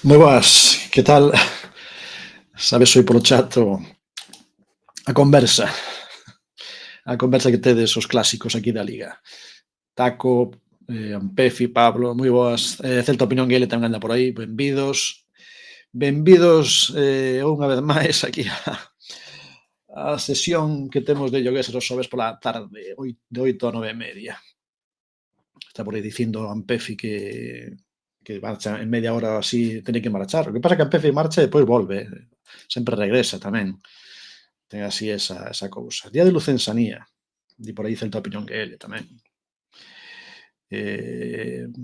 Moi boas, que tal? Sabes hoy polo chat a conversa, a conversa que tedes os clásicos aquí da Liga. Taco, Ampefi, Pablo, moi boas. Celta Opinión Guele tamén anda por aí, benvidos. Benvidos unha vez máis aquí a sesión que temos de Llogueses os xoves pola tarde, de 8 a 9:30. Está por aí dicindo Ampefi que marcha en media hora así, teñe que marchar. O que pasa é que Ampefi marcha e depois volve, sempre regresa tamén. Ten así esa cousa. Día de Lucensanía, di por aí Celta Opinión que ele tamén.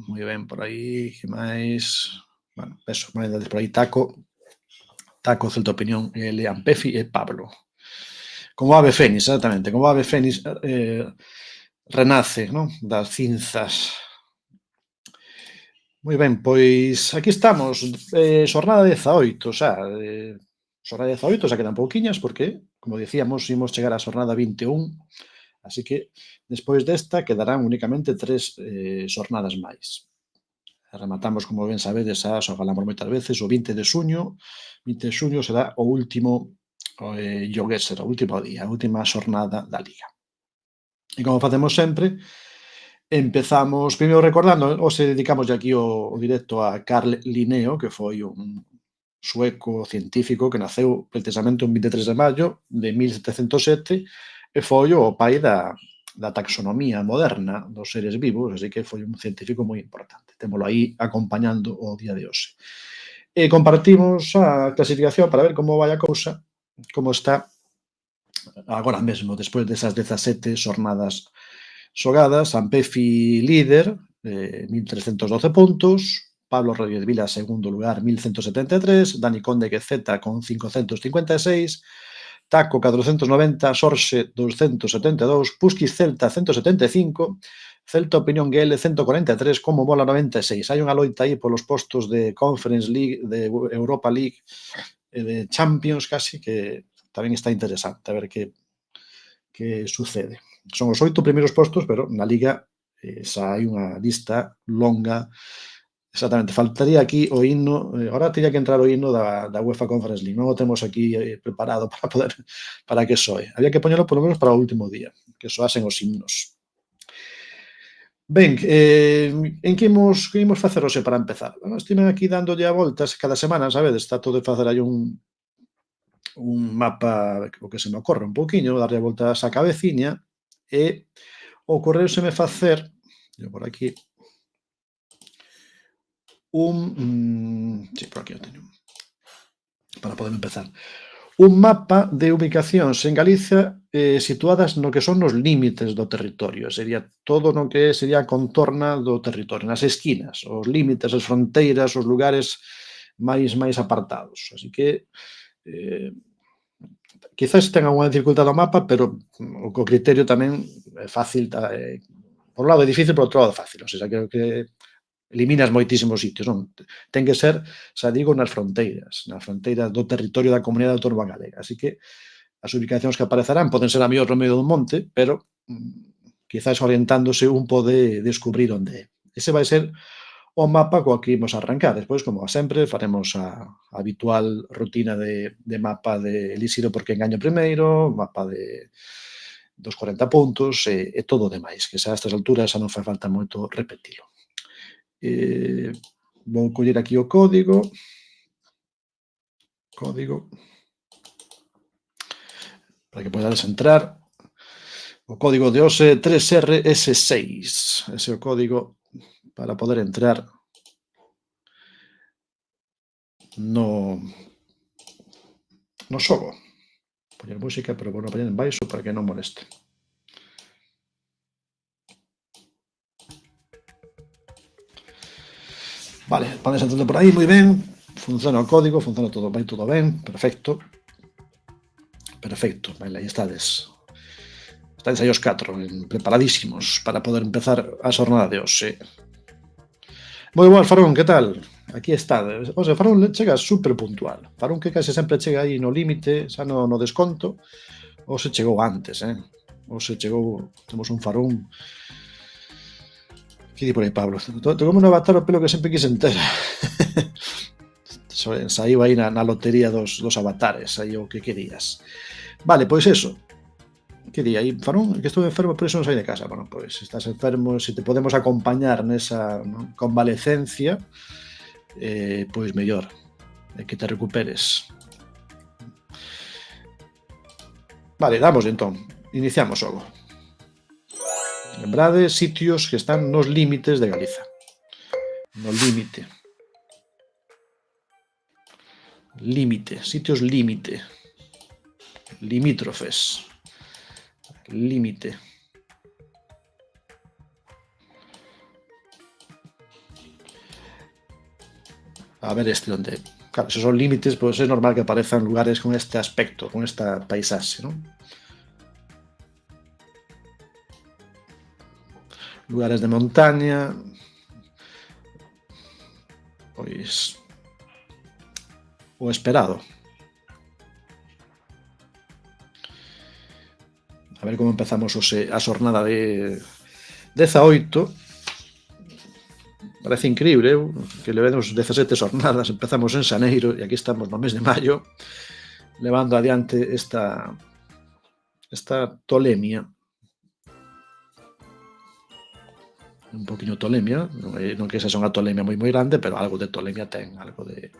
Moi ben, por aí, que máis? Bueno, eso, máis dades por aí, Taco, Celta Opinión, ele, Ampefi e Pablo. Como ave fénix, exactamente, como ave fénix renace, non? Das cinzas. Moi ben, pois aquí estamos, xornada 18 xa, xornada 18, xa quedan pouquiñas, porque, como dicíamos, imos chegar á xornada 21, así que, despois desta, quedarán únicamente 3 xornadas máis. Rematamos, como ben sabedes, xa falamos moitas veces, o 20 de xuño será o último Llogueser, o último día, a última xornada da Liga. E como facemos sempre, empezamos primeiro recordando, hoxe dedicamos aquí o directo a Carl Linneo, que foi un sueco científico que naceu precisamente un 23 de maio de 1707 e foi o pai da taxonomía moderna dos seres vivos, así que foi un científico moi importante. Témolo aí acompañando o día de hoxe. E compartimos a clasificación para ver como vai a cousa, como está agora mesmo, despois desas 17 xornadas xogadas. Ampefi líder, 1.312 puntos, Pablo Rodríguez Vila segundo lugar, 1.173, Dani Conde Quezeta con 556, Taco 490, Sorxe 272, Pusquis Celta 175, Celta Opinión GL 143, Como Mola 96. Hai unha loita aí polos postos de Conference League, de Europa League e de Champions casi, que tamén está interesante a ver que sucede. Son os 8 primeiros postos, pero na Liga xa hai unha lista longa. Exactamente, faltaría aquí o himno, ahora teria que entrar o himno da UEFA Conference League, non o temos aquí preparado para que soe. Había que poñelo polo menos para o último día, que soasen os himnos. Ben, en que imos facer hoxe para empezar? Bueno, estive aquí dándolle a voltas cada semana, sabedes, está todo de facer aí un mapa, o que se me ocorre un pouquiño, darlle voltas á cabeciña, e ocorreuseme facer, por aquí, sí, por aquí o teño, para poder empezar, un mapa de ubicacións en Galicia situadas no que son os límites do territorio, sería todo no que sería a contorna do territorio, nas esquinas, os límites, as fronteiras, os lugares máis apartados. Así que quizás tenga unha dificultade ao mapa, pero o criterio tamén é fácil, por un lado é difícil, por outro lado é fácil, o sea, que eliminas moitísimos sitios, non? Ten que ser, xa digo, nas fronteiras do territorio da Comunidade Autónoma Galega, así que as ubicacións que aparecerán poden ser a mellor no medio dun monte, pero quizás orientándose un pode descubrir onde é. Ese vai ser o mapa coa que imos arrancar. Despois, como sempre, faremos a habitual rutina de mapa de elixir o por que engaño primeiro, mapa dos 40 puntos e todo o demais, que xa a estas alturas xa non fai falta moito repetilo. Vou coller aquí o código para que podades entrar. O código de hoxe 3RS6, ese é o código para poder entrar no xogo. Poñer música, pero vou poñer en baixo para que non moleste. Vale, podes entrar por aí, moi ben. Funciona o código, funciona todo, vai todo ben, perfecto. Perfecto, vale, aí estades. Estades aí os 4, preparadísimos para poder empezar a xornada de hoxe. Moi boas, Farón, que tal? Aquí está. O sea, Farón chega super puntual. Farón que case sempre chega aí no límite, xa no desconto. Hoxe chegou antes, Hoxe chegou, temos un Farón. Que di por aí, Pablo? Tocoume no avatar o pelo que sempre quise entera. Saiu aí na lotería dos avatares, aí o que querías. Vale, pois eso. Que di aí, Farón, que estou enfermo, por iso non saí de casa. Bueno, pois se estás enfermo, se te podemos acompañar nesa, non, convalecencia, pois mellor, que te recuperes. Vale, damos entón. Iniciamos xogo. Lembrade sitios que están nos límites de Galiza. No límite. Límite, sitios límite. Limítrofes. Límite. A ver este onde... Claro, se son límites, pois é normal que aparezan lugares con este aspecto, con esta paisaxe, non? Lugares de montaña, pois o esperado. A ver como empezamos a xornada de 18. Parece increíble, que levemos 17 xornadas, empezamos en xaneiro e aquí estamos no mes de maio levando adiante esta tolemia. Un poquinho tolemia, non que sexa unha tolemia moi grande, pero algo de tolemia ten, algo de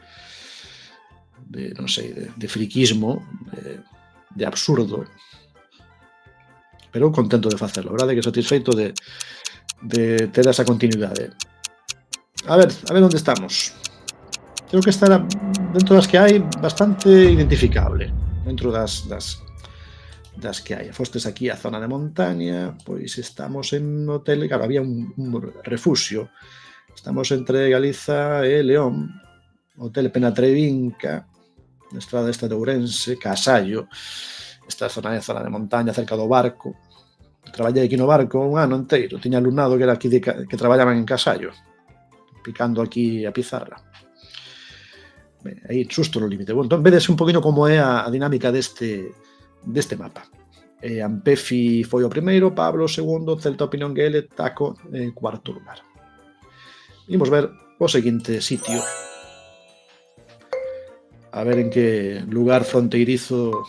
non sei, de friquismo, de absurdo. Pero contento de facelo, verdade que satisfeito de ter esa continuidade. A ver onde estamos. Creo que estará dentro das que hai bastante identificable, dentro das que hai. Fostes aquí a zona de montaña, pois estamos en hotel, claro, había un refuxio. Estamos entre Galiza e León, Hotel Penatrevinca, na estrada esta de Ourense, Casallo, esta zona de montaña, cerca do barco. Traballei aquí no barco un ano inteiro, tiña alumnado que era aquí que traballaban en Casallo, picando aquí a pizarra. Aí, xusto no límite. Bueno, entón, vedes un poquinho como é a dinámica deste mapa. Ampefi foi o primeiro, Pablo o segundo, Celta Opinión GL, Taco en cuarto lugar. Imos ver o seguinte sitio. A ver en que lugar fronteirizo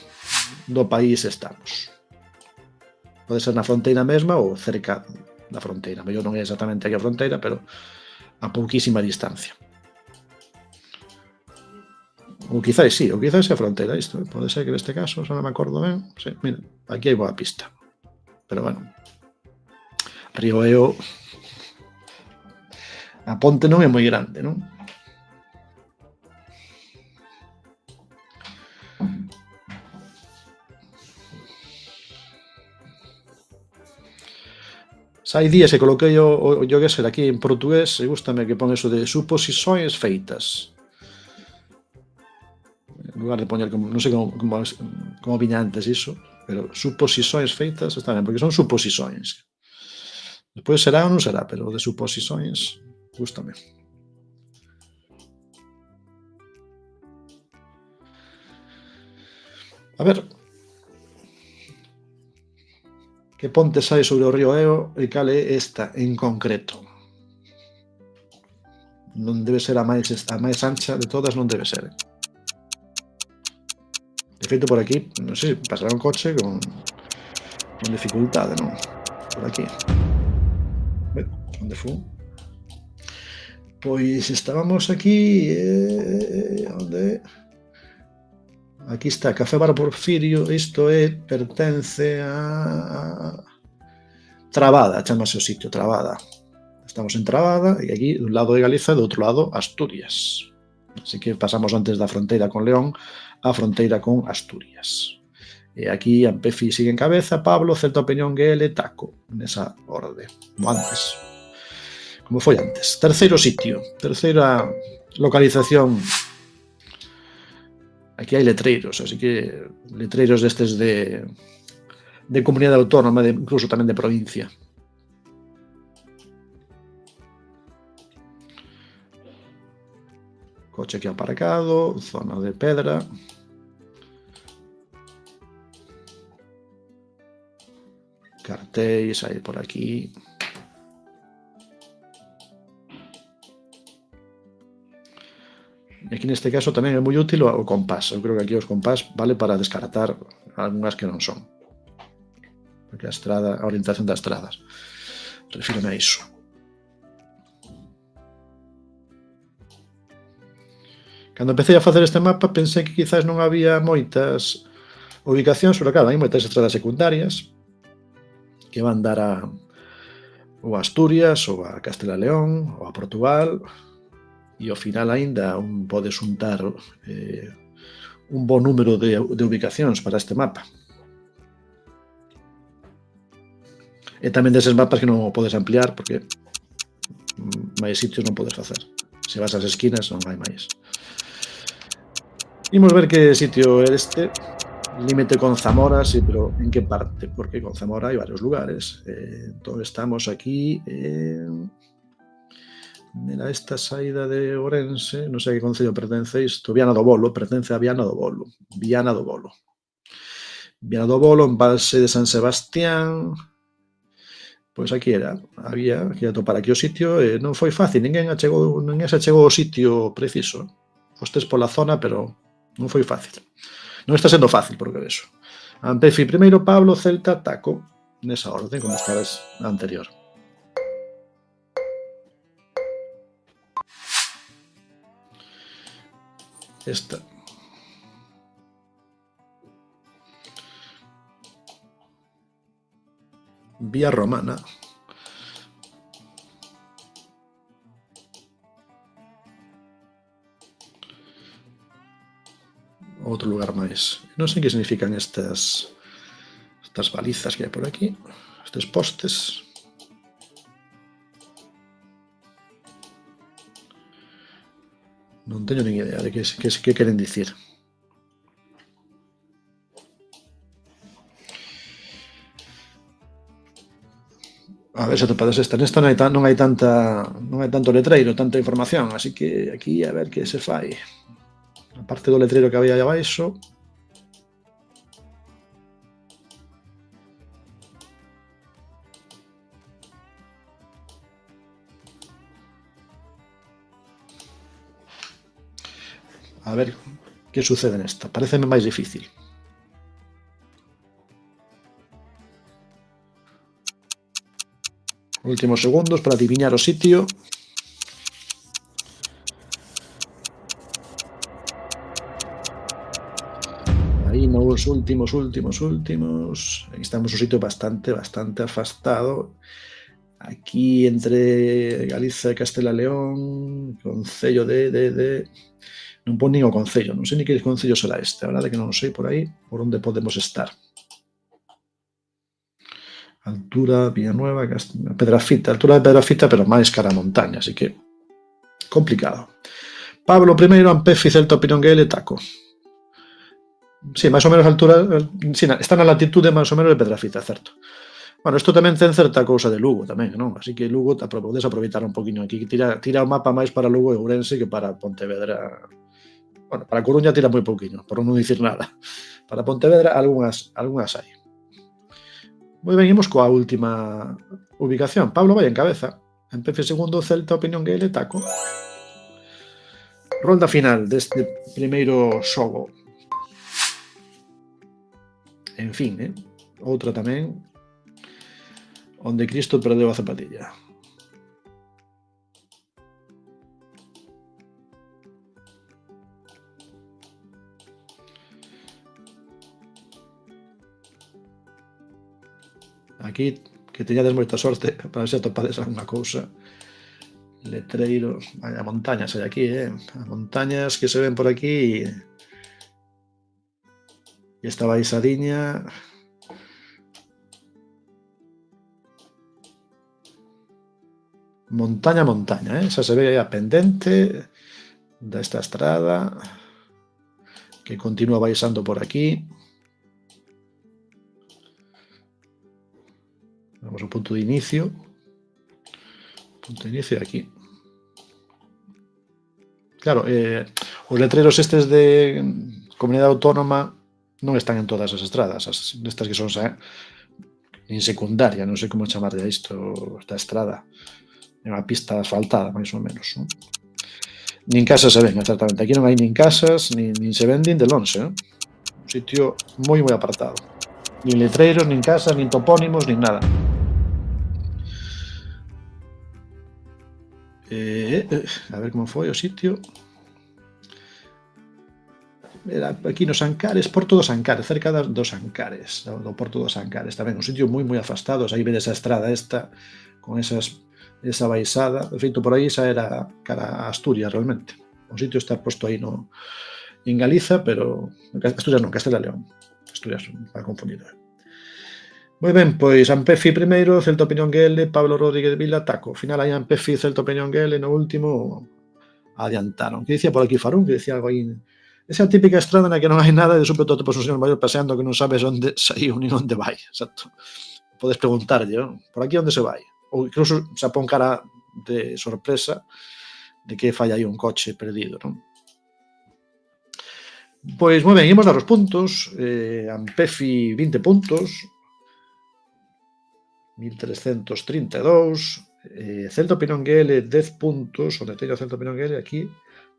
do país estamos. Pode ser na fronteira mesma ou cerca da fronteira. Mellor non é exactamente aquí a fronteira, pero a pouquísima distancia. Ou quizáis sí, ou quizáis é a fronteira isto. Pode ser que neste caso, xa non me acordo ben. Sí, mira, aquí hai boa pista. Pero bueno. Río Eo. A ponte non é moi grande, non? Hai días que coloquei o Yogueser aquí en portugués e gústame que pon eso de suposições feitas. En lugar de poñer como, non sei como viña antes iso, pero suposições feitas está ben, porque son suposições. Despois será ou non será, pero de suposições gústame. A ver, que ponte sai sobre o río Eo e cal é esta en concreto. Non debe ser a máis ancha de todas, non debe ser. De feito, por aquí, non sei, pasará un coche con dificultade, non? Por aquí. Onde fun? Pois estábamos aquí, onde? Aquí está, Café Bar Porfirio, isto pertence a Trabada, chamase o sitio, Trabada. Estamos en Trabada e aquí, dun lado de Galiza e do outro lado Asturias. Así que pasamos antes da fronteira con León a fronteira con Asturias. E aquí Ampefi sigue en cabeza, Pablo, Celta Opinión GL, Taco, nesa orde, como antes. Como foi antes. Terceiro sitio, terceira localización. Aquí hai letreiros, así que letreiros destes de comunidade autónoma, incluso tamén de provincia. Coche aquí aparcado, zona de pedra. Cartéis aí por aquí. E aquí neste caso tamén é moi útil o compás. Eu creo que aquí os compás vale para descartar algunhas que non son. Porque a orientación das estradas. Refírome a iso. Cando empecé a facer este mapa pensei que quizás non había moitas ubicacións, pero claro, hai moitas estradas secundarias que van dar ou a Asturias, ou a Castela e León, ou a Portugal, e ao final aínda pode xuntar un bo número de ubicacións para este mapa. E tamén deses mapas que non o podes ampliar porque máis sitios non podes facer. Se vas ás esquinas non hai máis. Imos ver que sitio é este. Límite con Zamora, sí, pero en que parte? Porque con Zamora hai varios lugares. Entón estamos aquí Mira, esta saída de Ourense, non sei a que concello pertence isto, Viana do Bolo, pertence a Viana do Bolo. Viana do Bolo. Viana do Bolo, embalse de San Sebastián. Pois aquí era, había que atopar aquí o sitio e non foi fácil, ninguén se achegou ao sitio preciso. Fostes pola zona, pero non foi fácil. Non está sendo fácil, por que vexo. Ampefi primeiro, Pablo, Celta, Taco, nesa orde, como estabas na anterior. Esta. Vía Romana. Outro lugar máis. Non sei que significan estas balizas que hai por aquí, estes postes. Non teño nin idea de que queren dicir. A ver se atopades esta. Nesta non hai tanto letreiro, tanta información, así que aquí a ver que se fai. A parte do letreiro que había aí abaixo. A ver que sucede nesta. Pareceme máis difícil. Últimos segundos para adiviñar o sitio. Aí nos últimos. Aquí estamos un sitio bastante afastado. Aquí entre Galiza e Castela e León, concello de... Non pon nin o concello, non sei ni que concello será este, a verdade que non sei por aí por onde podemos estar. Altura, Villanueva, Pedrafita, altura de Pedrafita, pero máis cara a montaña, así que complicado. Pablo primeiro, Ampefi, Celta, Pironguel e Taco. Sí, máis ou menos a altura, sí, está na latitude máis ou menos de Pedrafita, certo. Bueno, isto tamén ten certa cousa de Lugo tamén, non? Así que Lugo podes aproveitar un poquinho aquí, tira o mapa máis para Lugo e Ourense que para Pontevedra. Bueno, para Coruña tira moi pouquinho, por non dicir nada. Para Pontevedra algunhas hai. Moi ben, imos coa última ubicación. Pablo vai en cabeza. Empece segundo, Celta, Pironguel e Taco. Rolda final deste primeiro xogo. En fin, outra tamén onde Cristo perdeu a zapatilla. Aquí, que teñades moita sorte para se atopades alguna cousa. Letreiro, vaya montañas hai aquí, as montañas que se ven por aquí. E esta baixadiña. Montaña, xa se ve a pendente desta estrada que continúa baixando por aquí. Vamos ao punto de inicio. Punto de inicio aquí. Claro, os letreros estes de comunidade autónoma non están en todas as estradas. Estas que son en secundaria, non sei como chamarlle a isto, esta estrada. É unha pista asfaltada, máis ou menos. Nin casas se ven, exactamente. Aquí non hai nin casas, nin se ven nin de lonxe, Un sitio moi apartado. Nin letreiros, nin casas, nin topónimos, nin nada. A ver como foi o sitio. Era aquí nos Ancares, Porto dos Ancares, cerca dos Ancares, do Porto dos Ancares, tamén un sitio moi afastado, aí vedes a estrada esta, con esa baixada, de feito por aí xa era cara a Asturias realmente, o sitio está posto aí en Galiza, pero Asturias non, Castela e León, Asturias, para confundido. Moi ben, pois Ampefi primeiro, Celta Opinión GL, Pablo Rodríguez Vila, Taco, final aí Ampefi, Celta Opinión GL, no último adiantaron. Que dicía por aquí Farún, que dicía algo aí. Esa típica estrada na que non hai nada e de súpeto atopas un señor maior paseando que non sabes onde saiu nin onde vai. Exacto. Podes preguntarlle, por aquí onde se vai? Ou incluso se pon cara de sorpresa de que falla aí un coche perdido, non? Pois moi ben, imos dar os puntos. Ampefi 20 puntos, 1332. Celta Opinión GL 10 puntos, onde teño Celta Opinión GL aquí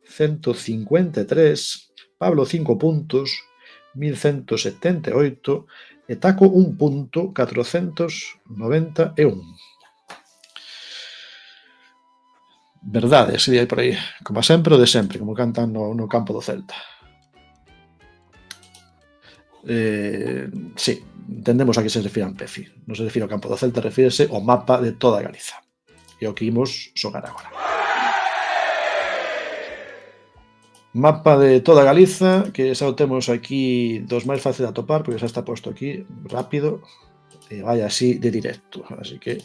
153, Pablo 5 puntos, 1178, e Taco 1 punto, 491. Verdade, se di aí por aí, como sempre o de sempre, como cantan no campo do Celta. Sí, entendemos a que se refire a Ampefi, non se refire ao campo do Celta, refírese ao mapa de toda Galiza. E o que imos xogar agora. Mapa de toda Galiza, que xa o temos aquí dos máis fáciles de atopar, porque xa está posto aquí rápido, e vai así de directo. Así que,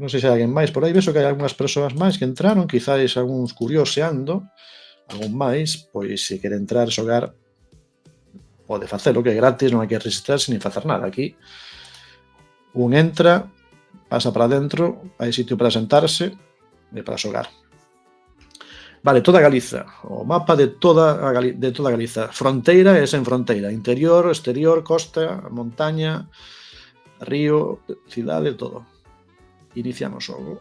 non sei se hai alguén máis por aí, vexo que hai algunhas persoas máis que entraron, quizáis algúns curioseando, algún máis, pois se quere entrar, xogar, pode facelo, que é gratis, non hai que registrarse nin facer nada. Aquí, un entra, pasa para dentro, hai sitio para sentarse e para xogar. Vale, toda Galiza, o mapa de toda Galiza, fronteira e sen fronteira, interior, exterior, costa, montaña, río, cidade, todo. Iniciamos o xogo.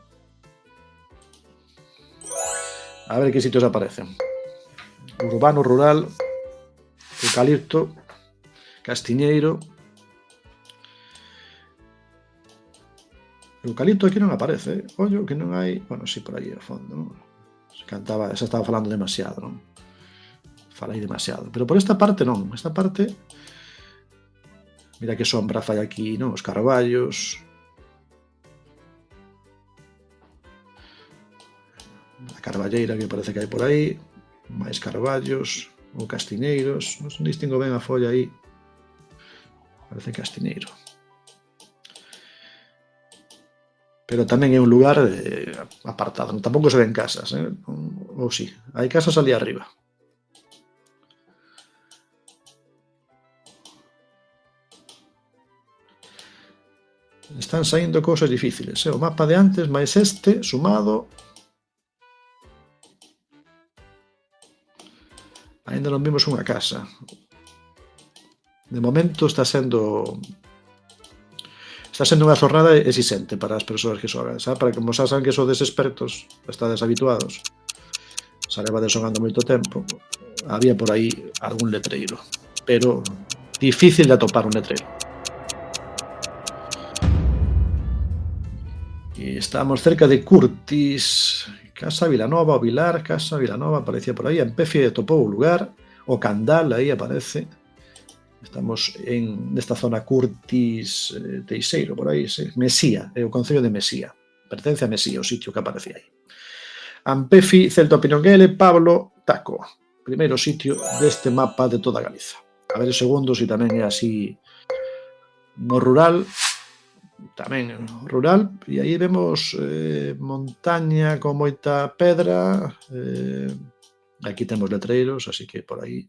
A ver que sitios aparecen. Urbano, rural, eucalipto, castiñeiro. Eucalipto aquí non aparece, ollo que non hai, bueno, si por aí ao fondo, non? Se estaba falando demasiado, non? Falei demasiado, pero por esta parte non, esta parte, mira que sombra fai aquí, non? Os carballos, a carballeira que parece que hai por aí, máis carballos, ou castineiros, non distingo ben a folla aí, parece castineiro. Pero tamén é un lugar apartado, tampouco se ven casas, ou si, hai casas ali arriba. Están saindo cousas difíciles, o mapa de antes, máis este, sumado, ainda non vimos unha casa. De momento está sendo unha jornada exixente para as persoas que xogan, xa? Para que como xa saben que sodes expertos, estades habituados, xa levades xogando moito tempo, había por aí algún letreiro, pero difícil de atopar un letreiro. E estamos cerca de Curtis, Casa Vilanova, o Vilar, Casa Vilanova, aparecía por aí, Ampefi atopou o lugar, o Candal, aí aparece. Estamos nesta zona Curtis, Teixeiro, por aí, sí. Mesía, é o concello de Mesía. Pertence a Mesía, o sitio que aparece aí. Ampefi, Celta Opinión GL, Pablo, Taco. Primeiro sitio deste mapa de toda Galiza. A ver o segundo, se tamén é así no rural. Tamén rural. E aí vemos montaña con moita pedra. Aquí temos letreiros, así que por aí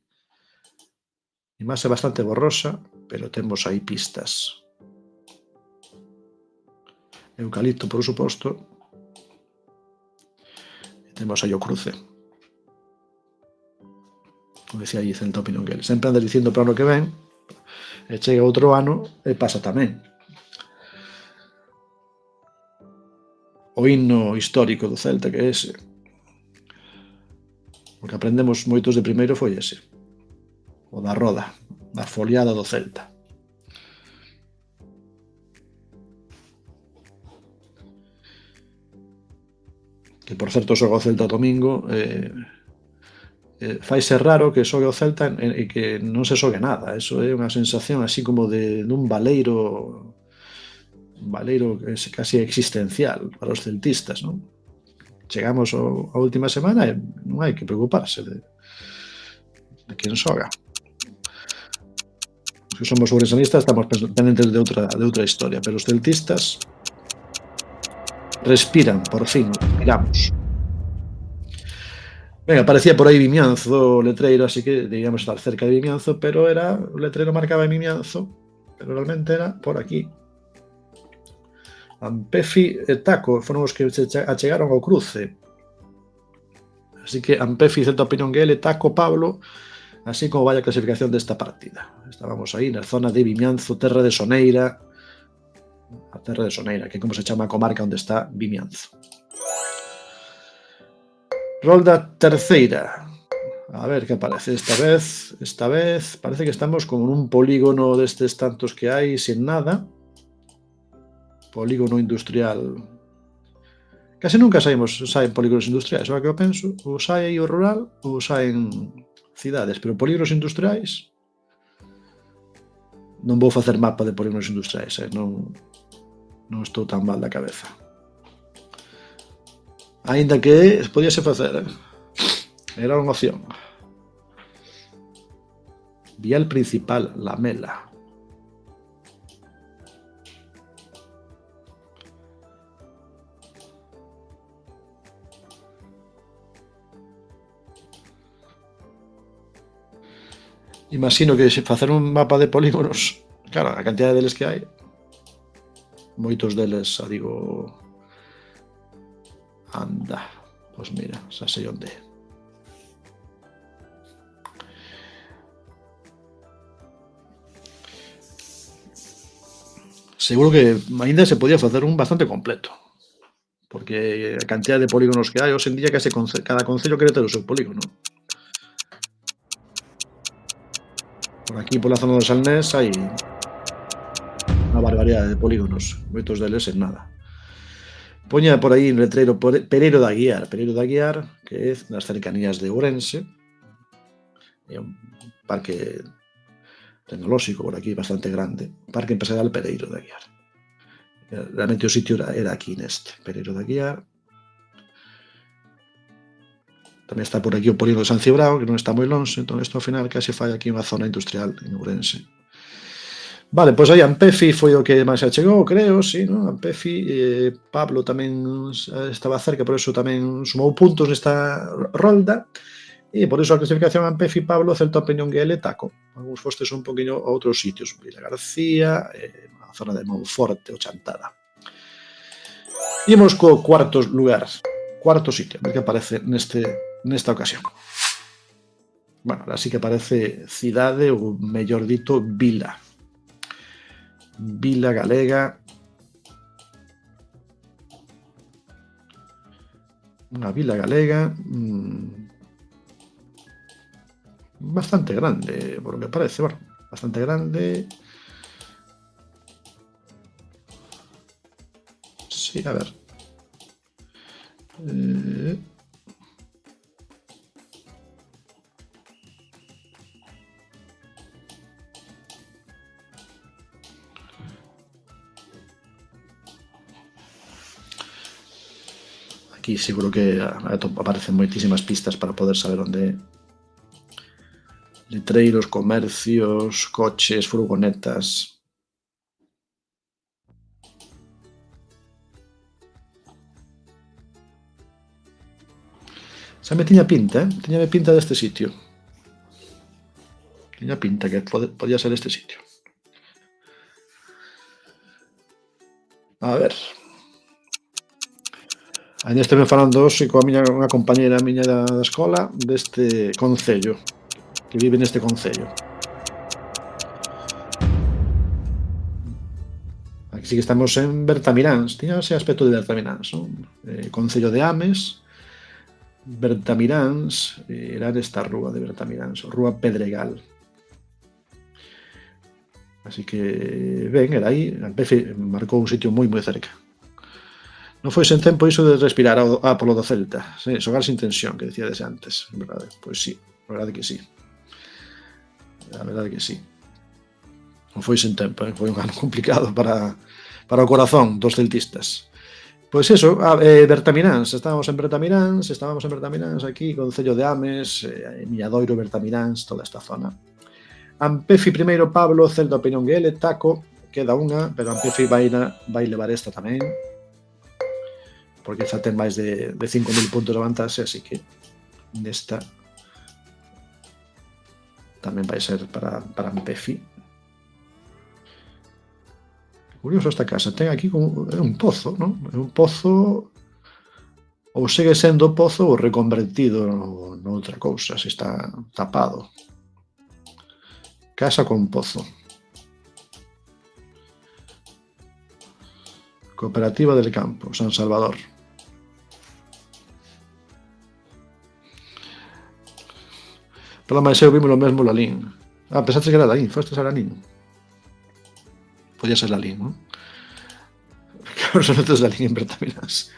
a imaxe bastante borrosa, pero temos aí pistas. Eucalipto, por suposto. E temos aí o cruce. Como decía aí Celta Opinión GL. Sempre andas dicindo para ano que ven, e chega outro ano e pasa tamén. O himno histórico do Celta que é ese. O que aprendemos moitos de primeiro foi ese. O da roda, da foliada do Celta. Que, por certo, xoga o Celta o domingo. Faise raro que xogue o Celta e que non se xogue nada. Eso é unha sensación así como dun valeiro casi existencial para os celtistas, non? Chegamos a última semana e non hai que preocuparse de quen xoga. Os que somos ourensanistas estamos pendentes de outra historia, pero os celtistas respiran, por fin, respiramos. Venga, parecía por aí Vimianzo o letreiro, así que debíamos estar cerca de Vimianzo, pero o letreiro marcaba Vimianzo, pero realmente era por aquí. Ampefi e Taco foron os que se achegaron ao cruce. Así que Ampefi, Celta Opinión GL, Taco, Pablo, así como vai a clasificación desta partida. Estábamos aí na zona de Vimianzo, terra de Soneira, a terra de Soneira, que é como se chama a comarca onde está Vimianzo. Rolda terceira. A ver que aparece esta vez. Parece que estamos como nun polígono destes tantos que hai, sin nada. Polígono industrial. Casi nunca saen polígonos industriais, o que eu penso. Ou sai aí o rural, ou saen cidades, pero polígonos industriais non vou facer mapa de polígonos industriais, non estou tan mal da cabeza. Aínda que podíase facer, era unha opción. Vial principal, Lamela. Imagino que se facer un mapa de polígonos, claro, a cantidad deles que hai, moitos deles, digo, anda, pois mira, xa sei onde. Seguro que aínda se podía facer un bastante completo, porque a cantidad de polígonos que hai, hoxe en día cada concello quere ter o seu polígono. Por aquí, pola zona do Salnés, hai unha barbaridade de polígonos, moitos deles en nada. Poña por aí un letreiro Pereiro de Aguiar, que é nas cercanías de Ourense. É un parque tecnolóxico por aquí bastante grande, Parque Empresarial Pereiro de Aguiar. Realmente o sitio era aquí neste, Pereiro de Aguiar. Tamén está por aquí o polígono de San Cibrao, que non está moi longe, entón isto ao final case fai aquí unha zona industrial en Ourense. Vale, pois aí Ampefi foi o que máis se achegou, creo, sí, non? Ampefi, Pablo tamén estaba cerca, por eso tamén sumou puntos nesta rolda, e por iso a clasificación Ampefi, Pablo, Celta Opinión GL, Taco. Algúns fostes un poquinho a outros sitios, Vila García, a zona de Monforte ou Chantada. Imos co cuarto lugar, cuarto sitio, a ver que aparece nesta ocasión. Bueno, así que aparece cidade, ou mellor dito, vila. Vila Galega. Unha vila galega bastante grande, por lo que parece, bueno, bastante grande. Sí, a ver. Aquí seguro que aparecen moitísimas pistas para poder saber onde é. Letreiros, comercios, coches, furgonetas. Xa me tiña pinta, tiñame pinta deste sitio. Tiña pinta que podía ser este sitio. A ver. Ainda esteve falando hoxe coa unha compañera miña da escola deste concello, que vive neste concello. Aquí sí que estamos en Bertamiráns, tiña ese aspecto de Bertamiráns, non? Concello de Ames, Bertamiráns, era nesta rúa de Bertamiráns, Rúa Pedregal. Así que, ben, era aí, a Pefe marcou un sitio moi cerca. Non foi sen tempo iso de respirar polo do Celta, xogar sin tensión, que decíades antes, verdade? Pois sí, a verdade que sí. A verdade que sí. Non foi sen tempo, foi un ano complicado para o corazón dos celtistas. Pois eso, Bertamiráns, estábamos en Bertamiráns aquí, concello de Ames, Milladoiro, Bertamiráns, toda esta zona. Ampefi primeiro, Pablo, Celta Opinión L, Taco, queda unha, pero Ampefi vai levar esta tamén, porque xa ten máis de 5.000 puntos de vantaxe, así que nesta tamén vai ser para Ampefi. Curioso esta casa, ten aquí como un pozo, non? É un pozo, ou segue sendo pozo ou reconvertido noutra cousa, se está tapado. Casa con pozo. Cooperativa del Campo, San Salvador. Polo máis eu vimos o mesmo Lalín. Pensaste que era Lalín, fostes a Lalín. Podía ser Lalín, non? Claro, son outros Lalín en Bertamiráns.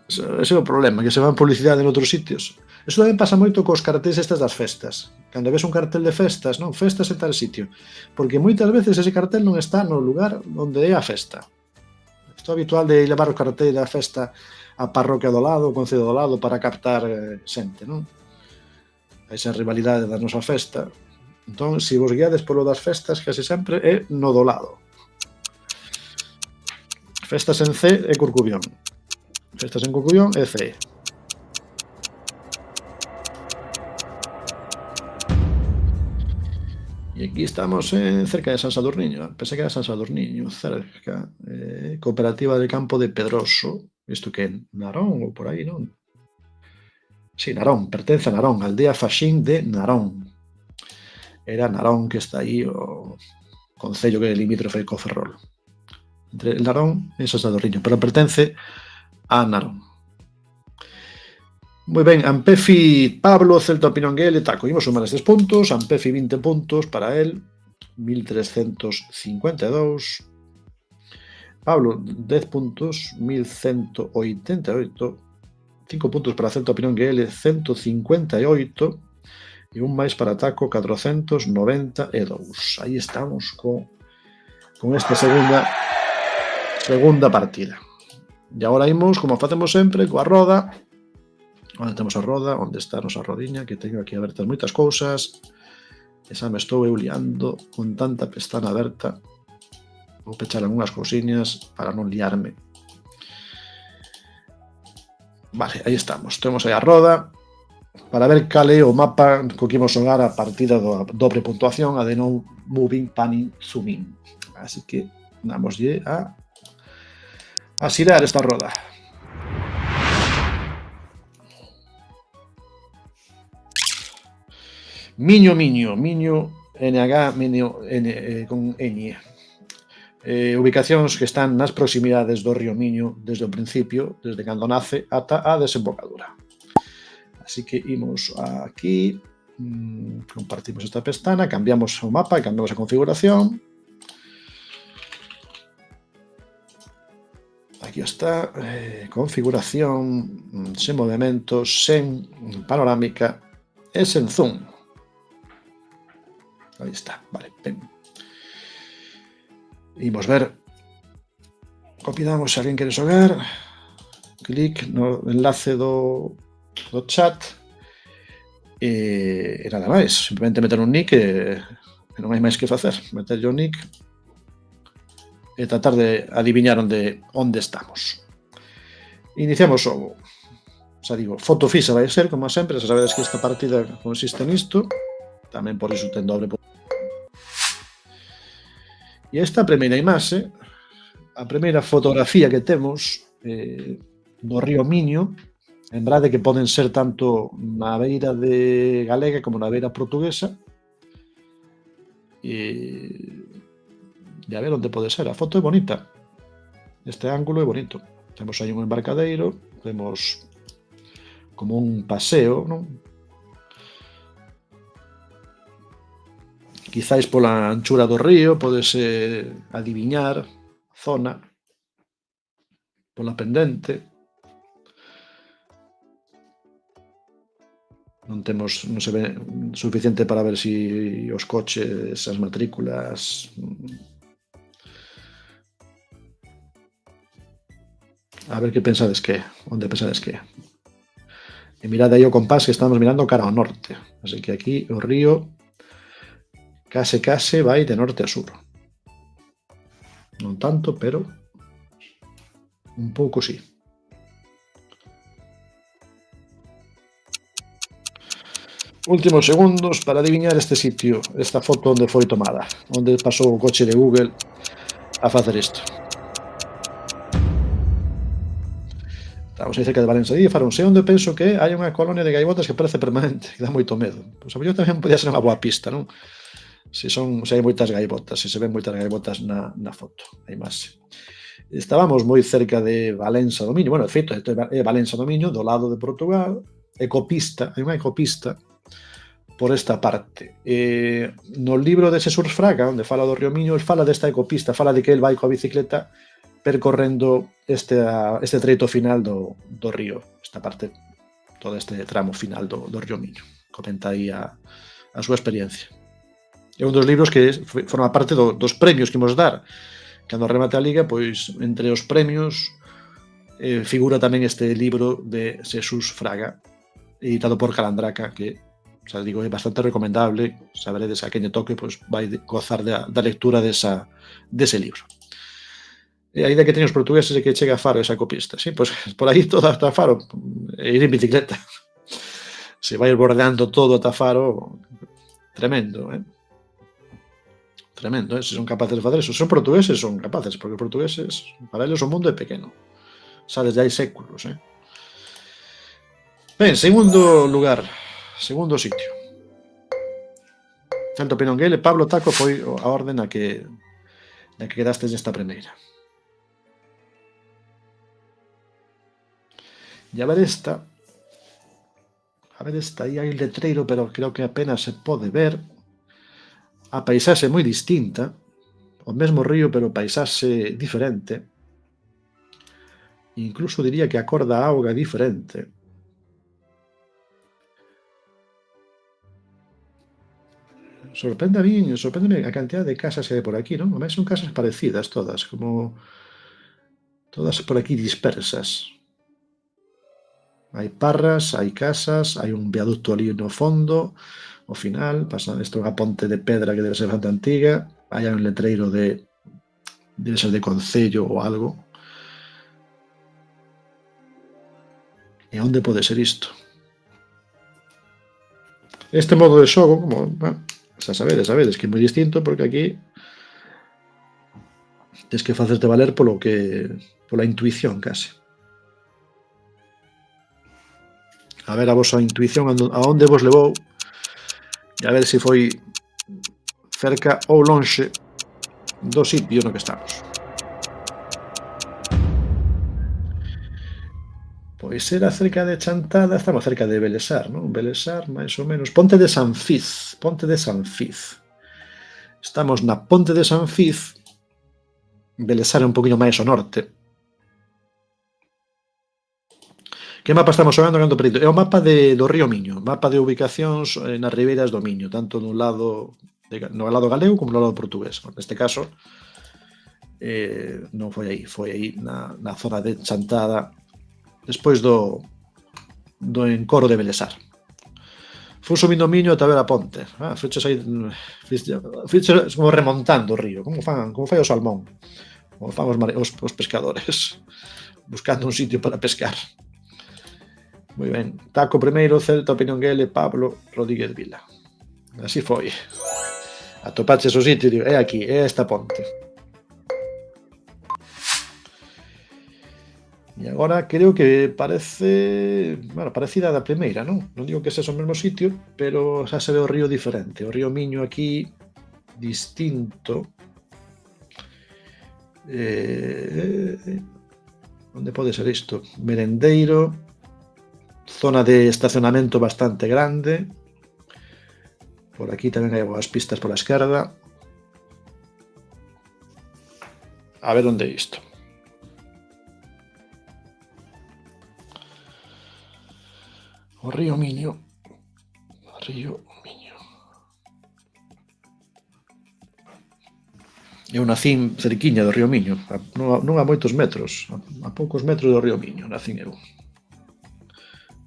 Ese é o problema, que se van publicidade en outros sitios. Eso tamén pasa moito cos cartéis estas das festas. Cando ves un cartel de festas, non? Festas en tal sitio. Porque moitas veces ese cartel non está no lugar onde é a festa. Isto é habitual de levar o cartel da festa á parroquia do lado, ao concello do lado, para captar xente, non? Esa rivalidade da nosa festa. Entón, se vos guiades polo das festas, case sempre é no do lado. Festas en C é Corcubión. Festas en Corcubión é C. E aquí estamos cerca de San Sadurniño. Pensei que era San Sadurniño, cerca. Cooperativa de Campo de Pedroso. Isto que é Narón ou por aí, non? Sí, Narón, pertence a Narón, aldea Faxín de Narón. Era Narón que está aí o concello que é limítrofe co Ferrol. Entre Narón e San Sadurniño, pero pertence a Narón. Moi ben, Ampefi, Pablo, Celta Opinión L, Taco. Imos sumar estes puntos. Ampefi 20 puntos para él, 1352. Pablo 10 puntos, 1188. 5 puntos para Celta Opinión L, 158. E un máis para Taco, 492. Aí estamos con esta segunda partida. E agora imos, como facemos sempre, coa roda. Onde temos a roda, onde está a nosa rodiña, que teño aquí abertas moitas cousas. E xa me estou eu liando con tanta pestana aberta. Vou pechar algunhas cousiñas para non liarme. Vale, aí estamos. Temos aí a roda para ver cal é o mapa co que imos xogar a partida da dobre puntuación, a de no moving, panning, zooming. Así que damoslle a xirar esta roda. Miño, NH, con ñ. Ubicacións que están nas proximidades do río Miño desde o principio, desde cando nace ata a desembocadura. Así que imos aquí, compartimos esta pestana, cambiamos o mapa e cambiamos a configuración. Aquí está, configuración, sen movimentos, sen panorámica e sen zoom. Aí está, vale, ben. Imos ver, copiamos se alguén quere xogar, clic no enlace do chat e nada máis, simplemente meter un nick e non hai máis que facer, meter o nick e tratar de adiviñar onde estamos. Iniciamos o, xa digo, foto fixa vai ser, como sempre, xa sabedes que esta partida consiste nisto, tamén por iso ten doble. E esta primeira imaxe, a primeira fotografía que temos do río Miño, lembrade que poden ser tanto na beira de galega como na beira portuguesa, e a ver onde pode ser. A foto é bonita, este ángulo é bonito. Temos aí un embarcadeiro, temos como un paseo, non? Quizáis pola anchura do río podese adiviñar a zona, pola pendente. Non se ve suficiente para ver si os coches, as matrículas. A ver que pensades que é, onde pensades que é. E mirade aí o compás que estamos mirando cara ao norte. Así que aquí o río case vai de norte a sur. Non tanto, pero un pouco sí. Últimos segundos para adiviñar este sitio, esta foto onde foi tomada, onde pasou o coche de Google a facer isto. Estamos aí cerca de Valencia de Faro, sei onde penso que hai unha colonia de gaivotas que parece permanente, que dá moito medo. Pois a mellor tamén podía ser unha boa pista, non? Se hai moitas gaivotas, se ven moitas gaivotas na foto, a imaxe. Estábamos moi cerca de Valença do Miño, bueno, de feito, é Valença do Miño, do lado de Portugal, ecopista, hai unha ecopista por esta parte. No libro de Xesús Fraga, onde fala do río Miño, fala desta ecopista, fala de que el vai coa bicicleta percorrendo este treito final do río, esta parte, todo este tramo final do río Miño. Comenta aí a súa experiencia. É un dos libros que forma parte dos premios que imos dar. Cando remate a liga, pois, entre os premios figura tamén este libro de Xesús Fraga, editado por Calandraca, que, xa digo, é bastante recomendable. Saberedes a quen lle toque, pois vai gozar da lectura dese libro. E a idea que teñen os portugueses é que chega a Faro esa ecopista. Sí, pois por aí todo ata Faro, e ir en bicicleta. Se vai bordeando todo ata Faro, tremendo, Tremendo, se son capaces de facer eso. Se son portugueses, son capaces, porque os portugueses, para eles o mundo é pequeno. Xa desde hai séculos, Ben, segundo lugar, segundo sitio. Celta Pinonguel e Pablo Taco foi a orde na que quedastes nesta primeira. E a ver esta, aí hai un letreiro, pero creo que apenas se pode ver. A paisaxe moi distinta, o mesmo río, pero paisaxe diferente. Incluso diría que a cor da auga é diferente. Sorpréndeme a cantidad de casas que hai por aquí, non? Son casas parecidas todas, como todas por aquí dispersas. Hai parras, hai casas, hai un viaducto ali no fondo, ao final, pasa isto unha ponte de pedra que debe ser bastante antiga, hai un letreiro debe ser de concello ou algo. E onde pode ser isto? Este modo de xogo, como, xa sabedes que é moi distinto, porque aquí tens que facerte valer pola intuición, case. A ver a vosa intuición a onde vos levou, e a ver se foi cerca ou lonxe do sitio no que estamos. Pois era cerca de Chantada, estamos cerca de Belesar, non? Belesar, máis ou menos. Ponte de Sanfiz. Estamos na Ponte de Sanfiz. Belesar é un poquinho máis ao norte. Que mapa estamos xogando cando perdido? É o mapa do río Miño, mapa de ubicacións nas ribeiras do Miño, tanto no lado galego como no lado portugués. Neste caso, non foi aí na zona de Chantada, despois do encoro de Belesar. Fui subindo o Miño ata ver a ponte. Fiches como remontando o río, como fai o salmón, como fan os pescadores, buscando un sitio para pescar. Moi ben. Taco primeiro, Celta Pinonguel e Pablo Rodríguez Vila. Así foi. Atopaches o sitio e digo, é aquí, é esta ponte. E agora creo que parece, parecida da primeira, non? Non digo que sexa o mesmo sitio, pero xa se ve o río diferente. O río Miño aquí, distinto. Onde pode ser isto? Merendeiro, zona de estacionamento bastante grande. Por aquí tamén hai boas pistas pola esquerda. A ver onde é isto. O río Miño. Río Miño. Eu nacín cerquiña do río Miño, non a moitos metros, a poucos metros do río Miño, nacín eu.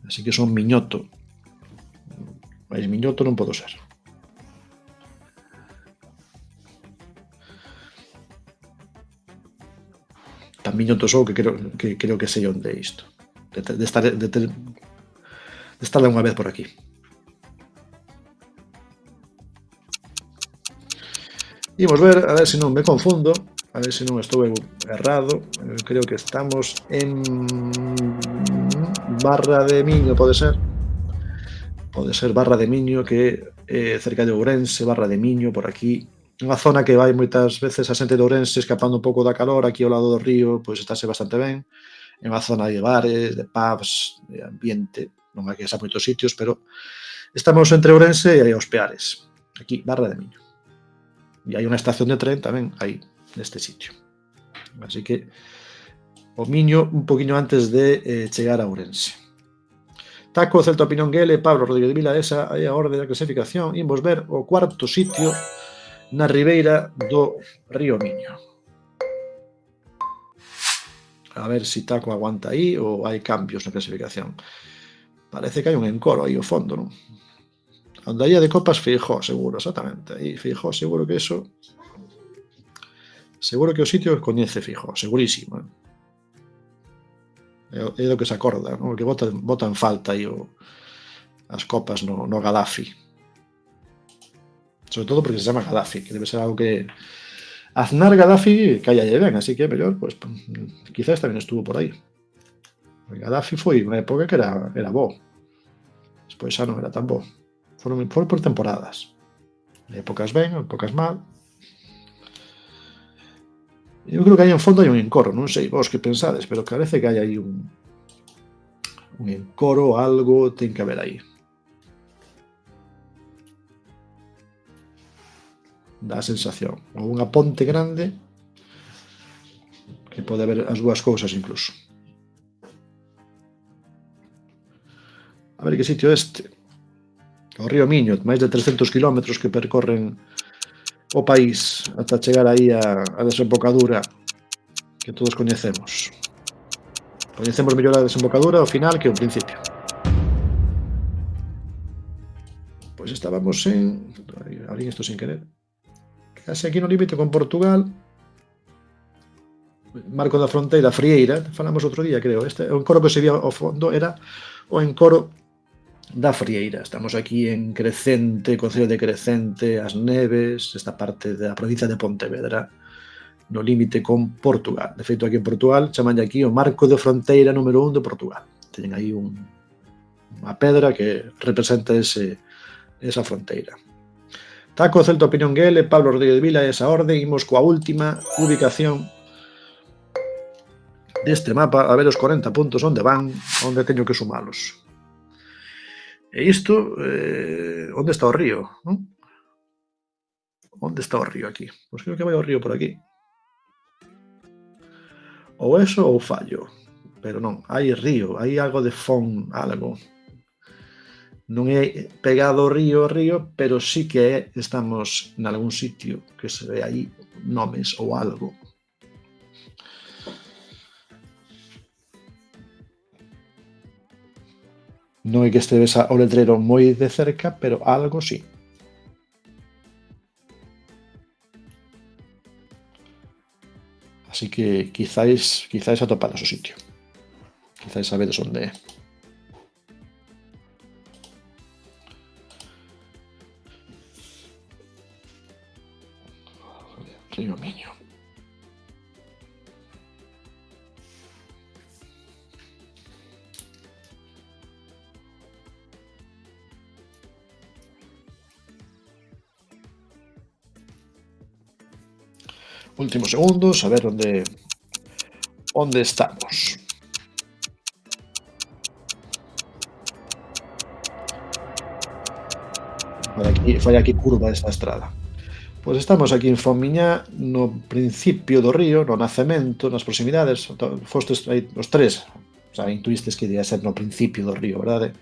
Así que son miñoto. Mais miñoto non podo ser. Tan miñoto sou que creo que sei onde é isto. De estar unha vez por aquí. Imos ver, a ver se non me confundo, a ver se non estou errado. Eu creo que estamos en Barra de Miño, pode ser? Pode ser Barra de Miño, que é cerca de Ourense, Barra de Miño, por aquí. Unha zona que vai moitas veces a xente de Ourense escapando un pouco da calor, aquí ao lado do río, pois estáse bastante ben. É unha zona de bares, de pubs, de ambiente, non hai que xa moitos sitios, pero estamos entre Ourense e Os Peares, aquí, Barra de Miño. E hai unha estación de tren tamén aí, neste sitio. Así que o Miño un poquinho antes de chegar a Ourense. Taco, Celta Opinión Guele, Pablo Rodríguez de Vila, esa é a orde da clasificación. Imos ver o cuarto sitio na ribeira do río Miño. A ver se Taco aguanta aí ou hai cambios na clasificación. Parece que hai un encoro aí ao fondo, non? Onde hai de copas, Feijóo, seguro, exactamente. Aí Feijóo, seguro que eso... Seguro que o sitio coñece Feijóo, segurísimo. É do que se acorda, non? Que bota en falta aí as copas no Gaddafi. Sobre todo porque se chama Gaddafi, que debe ser algo que Aznar Gaddafi callalle ben, así que mellor, pues, quizás tamén estuvo por aí. Gaddafi foi unha época que era bo. Despois xa non era tan bo. Foron por temporadas. Épocas ben, épocas mal. Eu creo que aí en fondo hai un encoro, non sei vos que pensades, pero parece que hai aí un encoro, algo ten que haber aí. Dá a sensación. Ou unha ponte grande que pode haber as dúas cousas incluso. A ver que sitio este. O río Miño, máis de 300 kilómetros que percorren o país ata chegar aí a desembocadura que todos coñecemos. Coñecemos mellor a desembocadura ao final que ao principio. Pois estábamos en... Abrín isto sin querer. Case aquí no límite con Portugal. Marco da fronteira, Frieira. Falamos outro día, creo. O encoro que se vía ao fondo era o encoro da Frieira. Estamos aquí en Crecente, Concello de Crecente, As Neves, esta parte da provincia de Pontevedra, no límite con Portugal. De feito, aquí en Portugal chaman aquí o marco de fronteira número 1 de Portugal. Teñen aí unha pedra que representa esa fronteira. Taco, Celta Opinión Guele, Pablo Rodríguez de Vila, esa orde. Imos coa última ubicación deste mapa, a ver os 40 puntos onde van, onde teño que sumalos. E isto, onde está o río? Non? Onde está o río aquí? Pois creo que vai o río por aquí. Ou eso ou fallo. Pero non, hai río, hai algo de fon, algo. Non é pegado ao río, pero sí que estamos nalgún sitio que se ve aí nomes ou algo. Non é que esteves ao letrero moi de cerca, pero algo sí. Así que quizáis atopadas o sitio. Quizáis sabedes onde é. Río Miño. Últimos segundos, a ver onde estamos. Fai aquí curva esta estrada. Pois estamos aquí en Fomiñá, no principio do río, no nacemento, nas proximidades, fostes aí os tres, o sea, intuístes que iría ser no principio do río, verdade?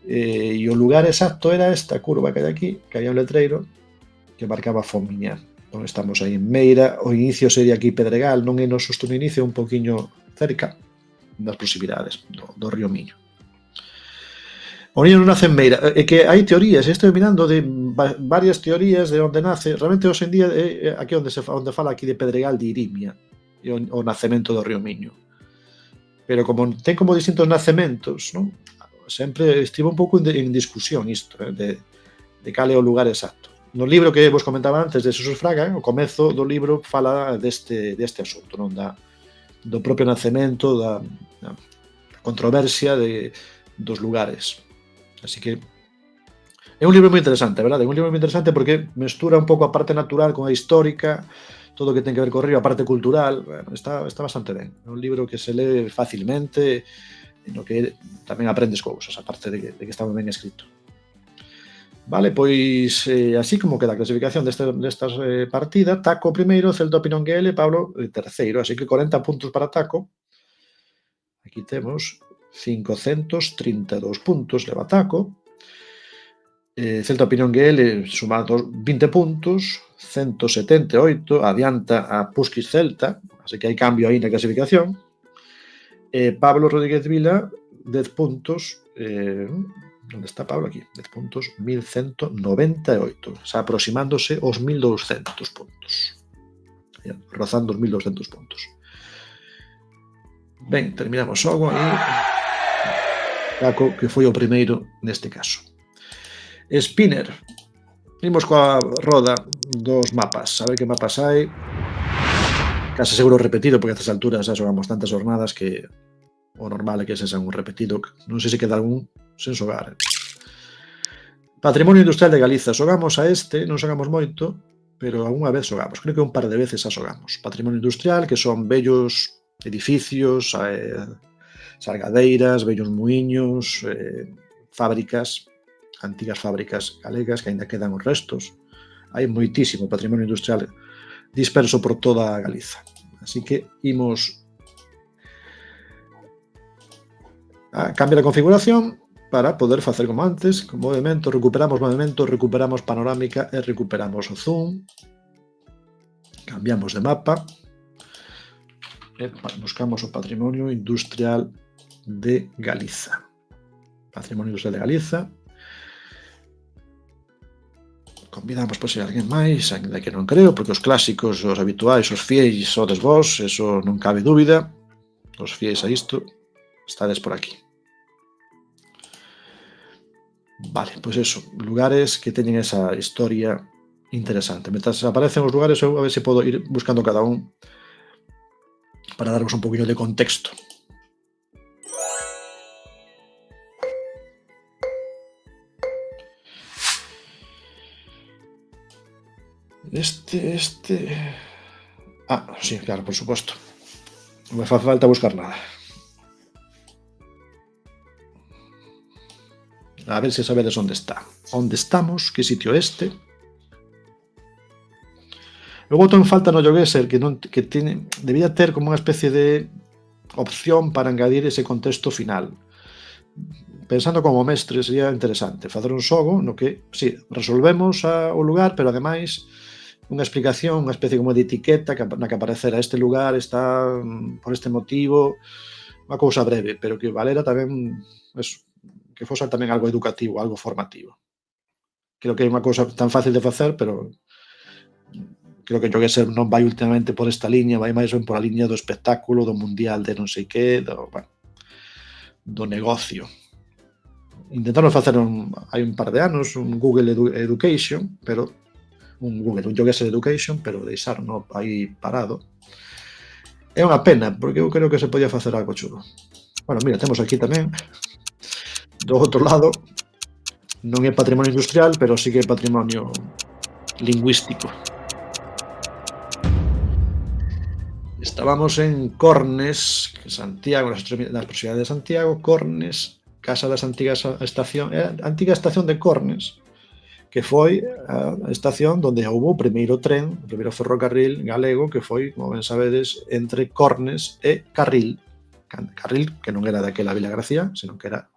E o lugar exacto era esta curva que hai aquí, que había un letreiro que marcaba Fomiñá. Non estamos aí en Meira, o inicio sería aquí Pedregal, non é no xusto no inicio, un poquinho cerca das proximidades do río Miño. O niño non nace en Meira, é que hai teorías, estou mirando de varias teorías de onde nace, realmente hoxe en día é aquí onde fala aquí de Pedregal de Irimia, e o nacemento do río Miño. Pero como ten como distintos nacementos, non? Sempre estivo un pouco en discusión isto, de cal é o lugar exacto. No libro que vos comentaba antes de Xesús Fraga, o comezo do libro fala deste asunto, non? Do propio nacemento, da controversia dos lugares. Así que é un libro moi interesante, verdade? É un libro moi interesante porque mestura un pouco a parte natural con a histórica, todo o que ten que ver co río, a parte cultural, bueno, está bastante ben. É un libro que se lee facilmente, no que tamén aprendes cousas, aparte de que está moi ben escrito. Vale, pois así como queda a clasificación destas partidas, Taco primeiro, Celta Pinonguel e Pablo terceiro, así que 40 puntos para Taco. Aquí temos 532 puntos leva Taco. Celta Pinonguel sumando 20 puntos, 178, adianta a Pusquis Celta, así que hai cambio aí na clasificación. Pablo Rodríguez Vila, 10 puntos, onde está Pablo aquí? 10 puntos, 1198, xa aproximándose aos 1200 puntos. Rozando os 1200 puntos. Ben, terminamos xogo aí. Taco, que foi o primeiro neste caso. Spinner. Imos coa roda dos mapas. A ver que mapas hai. Case seguro repetido, porque a estas alturas xa xogamos tantas jornadas que o normal é que ese sea un repetido. Non sei se queda algún sen xogar. Patrimonio Industrial de Galiza. Xogamos a este, non xogamos moito, pero algunha vez xogamos. Creo que un par de veces xa xogamos. Patrimonio Industrial, que son bellos edificios, sargadeiras, bellos muiños, fábricas, antigas fábricas galegas que aínda quedan os restos. Hai moitísimo patrimonio industrial disperso por toda a Galiza. Así que imos a cambiar a configuración para poder facer como antes, con movimento, recuperamos panorámica e recuperamos o zoom. Cambiamos de mapa e buscamos o patrimonio industrial de Galiza. Patrimonio industrial de Galiza. Convidamos por se alguén máis, ainda que non creo, porque os clásicos, os habituais, os fieis, sodes vos, eso non cabe dúbida. Os fieis a isto, estades por aquí. Vale, pois eso, lugares que teñen esa historia interesante. Mentras aparecen os lugares, eu a ver se podo ir buscando cada un para darvos un poquinho de contexto. Ah, sí, claro, por suposto. Non me fa falta buscar nada. A ver se sabedes onde está. Onde estamos, que sitio este. Eu boto en falta no Llogueser que debía ter como unha especie de opción para engadir ese contexto final. Pensando como mestre sería interesante facer un xogo no que, sí, resolvemos o lugar, pero ademais unha explicación, unha especie como de etiqueta na que aparecera este lugar está por este motivo, unha cousa breve, pero que valera tamén eso, que fose tamén algo educativo, algo formativo. Creo que é unha cousa tan fácil de facer, pero creo que Llogueser non vai últimamente por esta liña, vai máis ben por a liña do espectáculo, do mundial de non sei que, do negocio. Intentaron facer hai un par de anos un Google Education, pero un Llogueser Education, pero deixaron aí parado. É unha pena, porque eu creo que se podía facer algo chulo. Bueno, mira, temos aquí tamén do outro lado, non é patrimonio industrial, pero sí que é patrimonio lingüístico. Estábamos en Cornes, Santiago, nas proximidades de Santiago, Cornes, casa das antigas estación, antiga estación de Cornes, que foi a estación onde houbo o primeiro tren, o primeiro ferrocarril galego, que foi, como ben sabedes, entre Cornes e Carril. Carril, que non era daquela Vilagarcía, senón que era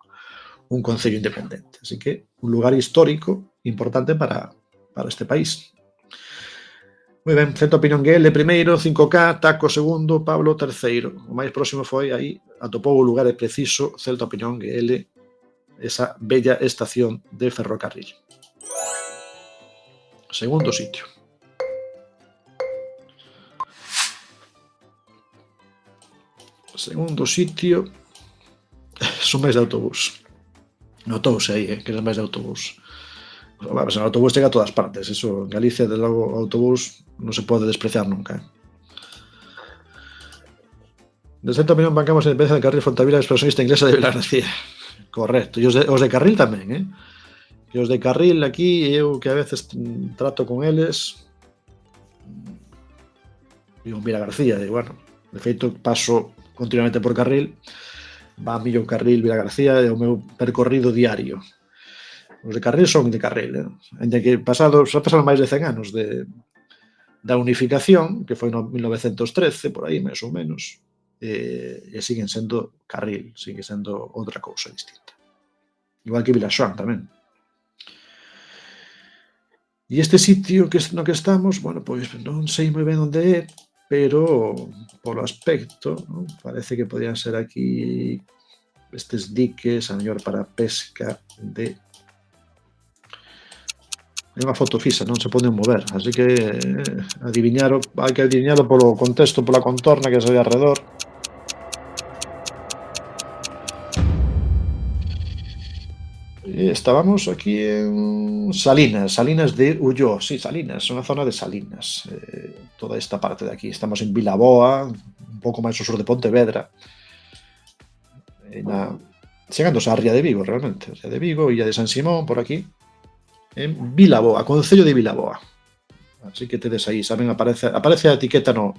un concello independente. Así que un lugar histórico importante para este país. Moi ben, Celta Opinión GL primeiro, 5K, Taco segundo, Pablo terceiro. O máis próximo foi aí, atopou o lugar preciso, Celta Opinión GL, esa bella estación de ferrocarril. Segundo sitio. Segundo sitio, son máis de autobús. Notouse aí, que eres máis de autobús. O autobús chega a todas partes, eso, en Galicia, de logo, o autobús non se pode despreciar nunca. De certa opinión, bancamos a independencia de Carril Fontavila, expresionista inglesa de Vilagarcía. Correcto, e os de Carril tamén, E os de Carril aquí, eu que a veces trato con eles, digo, Vilagarcía, bueno, de feito, paso continuamente por Carril, va a millón Carril, Vilagarcía, é o meu percorrido diario. Os de Carril son de Carril, Ainda que pasaron máis de 100 anos da unificación, que foi no 1913, por aí, máis ou menos, e siguen sendo Carril, sigue sendo outra cousa distinta. Igual que Vilaxoán tamén. E este sitio no que estamos, bueno, pois non sei moi ben onde é, pero polo aspecto, parece que podían ser aquí estes diques, a mellor para pesca de... É unha foto fixa, non se poden mover, así que hai que adiviñalo polo contexto, pola contorna que se ve alrededor. E estábamos aquí en Salinas de Ulló, sí, Salinas, unha zona de Salinas, toda esta parte de aquí. Estamos en Vilaboa, un pouco máis ao sur de Pontevedra, chegándose a Ría de Vigo, realmente, Ría de Vigo, Illa de San Simón, por aquí, en Vilaboa, Concello de Vilaboa. Así que tedes aí, saben, aparece a etiqueta no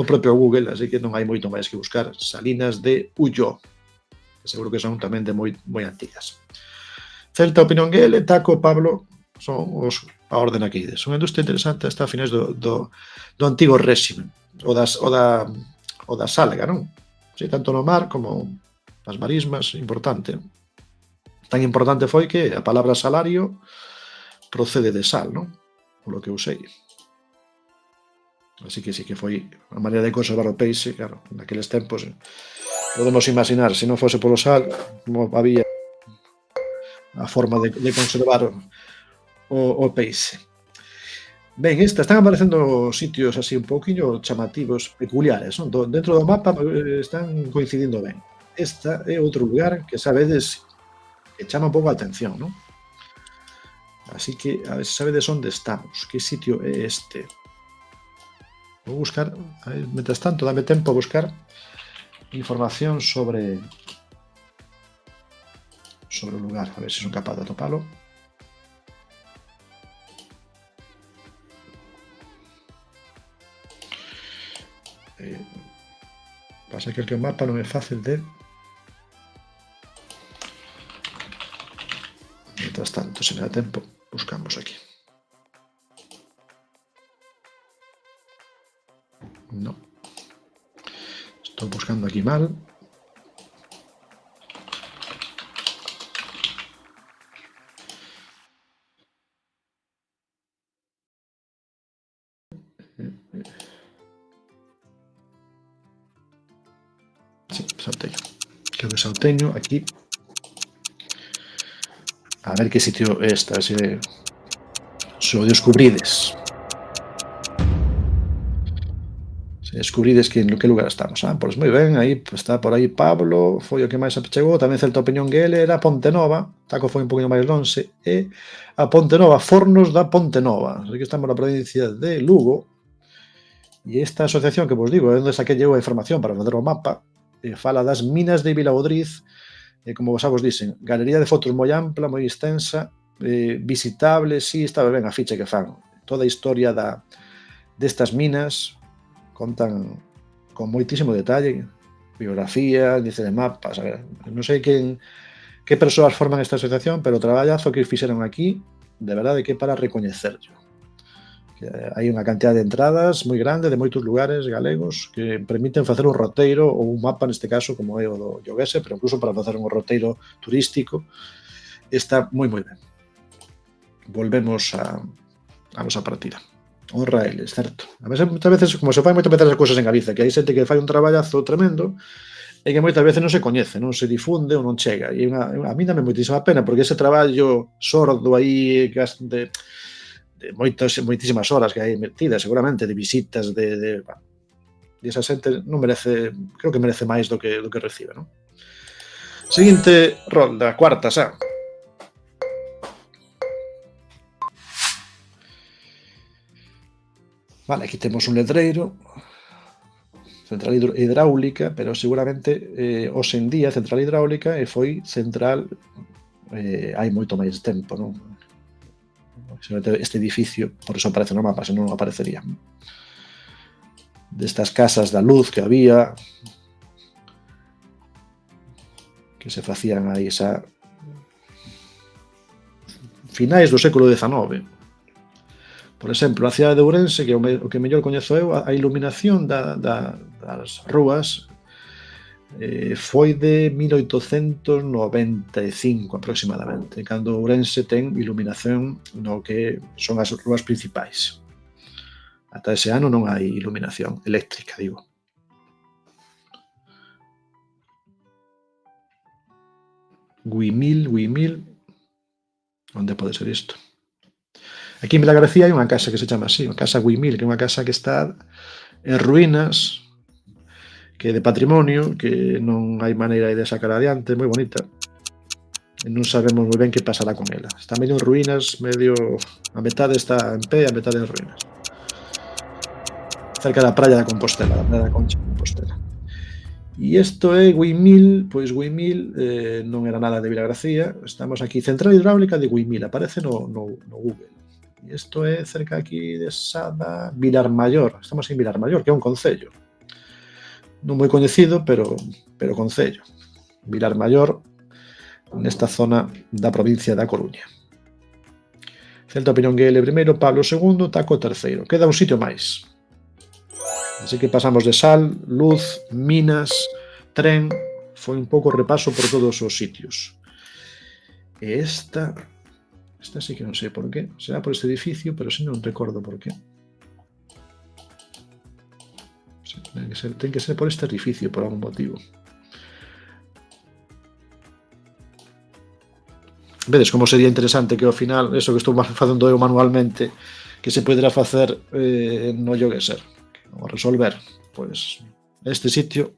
propio Google, así que non hai moito máis que buscar. Salinas de Ulló, que seguro que son tamén de moi antigas. Celta Opinión GL, Taco, Pablo, son a orden aquí. Son unha industria interesante hasta a finais do antigo réximen, o da salga, non? Sí, tanto no mar como nas marismas, importante. Tan importante foi que a palabra salario procede de sal, non? Polo que eu sei. Así que sí que foi a maneira de conservar o peixe, claro, naqueles tempos, podemos imaginar, se non fose polo sal, como había a forma de conservar o peixe. Ben, están aparecendo sitios así un pouquiño chamativos, peculiares, non? Dentro do mapa están coincidindo ben. Esta é outro lugar que sabedes que chama un pouco a atención, non? Así que, a ver se sabedes onde estamos. Que sitio é este? Vou buscar, mentres tanto, dame tempo a buscar información sobre o lugar, a ver se son capaz de atopalo. Pasa que o mapa non é fácil de... Mientras tanto, se me dá tempo, buscamos aquí. No. Estou buscando aquí mal. Sí, Salteño. Creo que Salteño, aquí. A ver que sitio é esta, se o descubrides. Se descubrides que en que lugar estamos. Pois moi ben, aí está por aí Pablo, foi o que máis chegou, tamén Celta Opinión GL, era Pontenova, Taco foi un poquinho máis lonxe, e a Pontenova, Fornos da Pontenova. Así que estamos na provincia de Lugo, e esta asociación que vos digo, é onde saquei eu a información para fazer o mapa, fala das minas de Vilaodriz, como vos dicen, galería de fotos moi ampla, moi extensa, visitable, sí, estaba ben a ficha que fan. Toda a historia destas minas, contan con moitísimo detalle, biografía, índice de mapas, non sei que persoas forman esta asociación, pero o traballazo que fixeron aquí de verdade que para recoñecerlo. Hai unha cantidad de entradas moi grande de moitos lugares galegos que permiten facer un roteiro ou un mapa, neste caso, como é o do Lloguese, pero incluso para facer un roteiro turístico está moi ben. Volvemos a nosa partida. Honra a eles, certo? A veces, moitas veces, como se fai moitas veces as cousas en Galicia, que hai xente que fai un traballazo tremendo e que moitas veces non se coñece, non se difunde ou non chega. E a mí dame moitísima pena, porque ese traballo sordo aí de moitísimas horas que hai metidas, seguramente, de visitas, de esa xente non merece, creo que merece máis do que recibe, non? Seguinte rolda, cuarta xa. Vale, aquí temos un letreiro, central hidráulica, pero seguramente hoxe en día central hidráulica foi central hai moito máis tempo, non? Este edificio, por eso aparece no mapa, senón non aparecería. Destas casas da luz que había, que se facían aí xa finais do século XIX. Por exemplo, a cidade de Ourense, que o que mellor coñezo eu, a iluminación das rúas foi de 1895 aproximadamente, cando Ourense ten iluminación no que son as rúas principais. Ata ese ano non hai iluminación eléctrica, digo. Guimil, onde pode ser isto? Aquí en Vilagarcía hai unha casa que se chama así, a Casa Guimil, que é unha casa que está en ruínas, que é de patrimonio, que non hai maneira de sacar adiante, moi bonita. E non sabemos moi ben que pasará con ela. Está medio en ruínas, a metade está en pé e a metade en ruínas. Cerca da praia da Compostela, da praia da Concha de Compostela. E isto é Guimil, pois Guimil non era nada de Vilagarcía, estamos aquí, central hidráulica de Guimil, aparece no Google. E isto é cerca aquí de Sada, Vilarmaior, estamos en Vilarmaior, que é un concello. Non moi coñecido, pero concello. Vilarmaior, nesta zona da provincia da Coruña. Celta Piñonguele primeiro, Pablo II, Taco terceiro. Queda un sitio máis. Así que pasamos de sal, luz, minas, tren, foi un pouco repaso por todos os sitios. E esta sí que non sei por qué, será por este edificio, pero si non recordo por qué. Ten que ser por este edificio, por algún motivo. Vedes como sería interesante que ao final, eso que estou facendo eu manualmente, que se poderá facer no Llogueser, ou resolver, pois este sitio.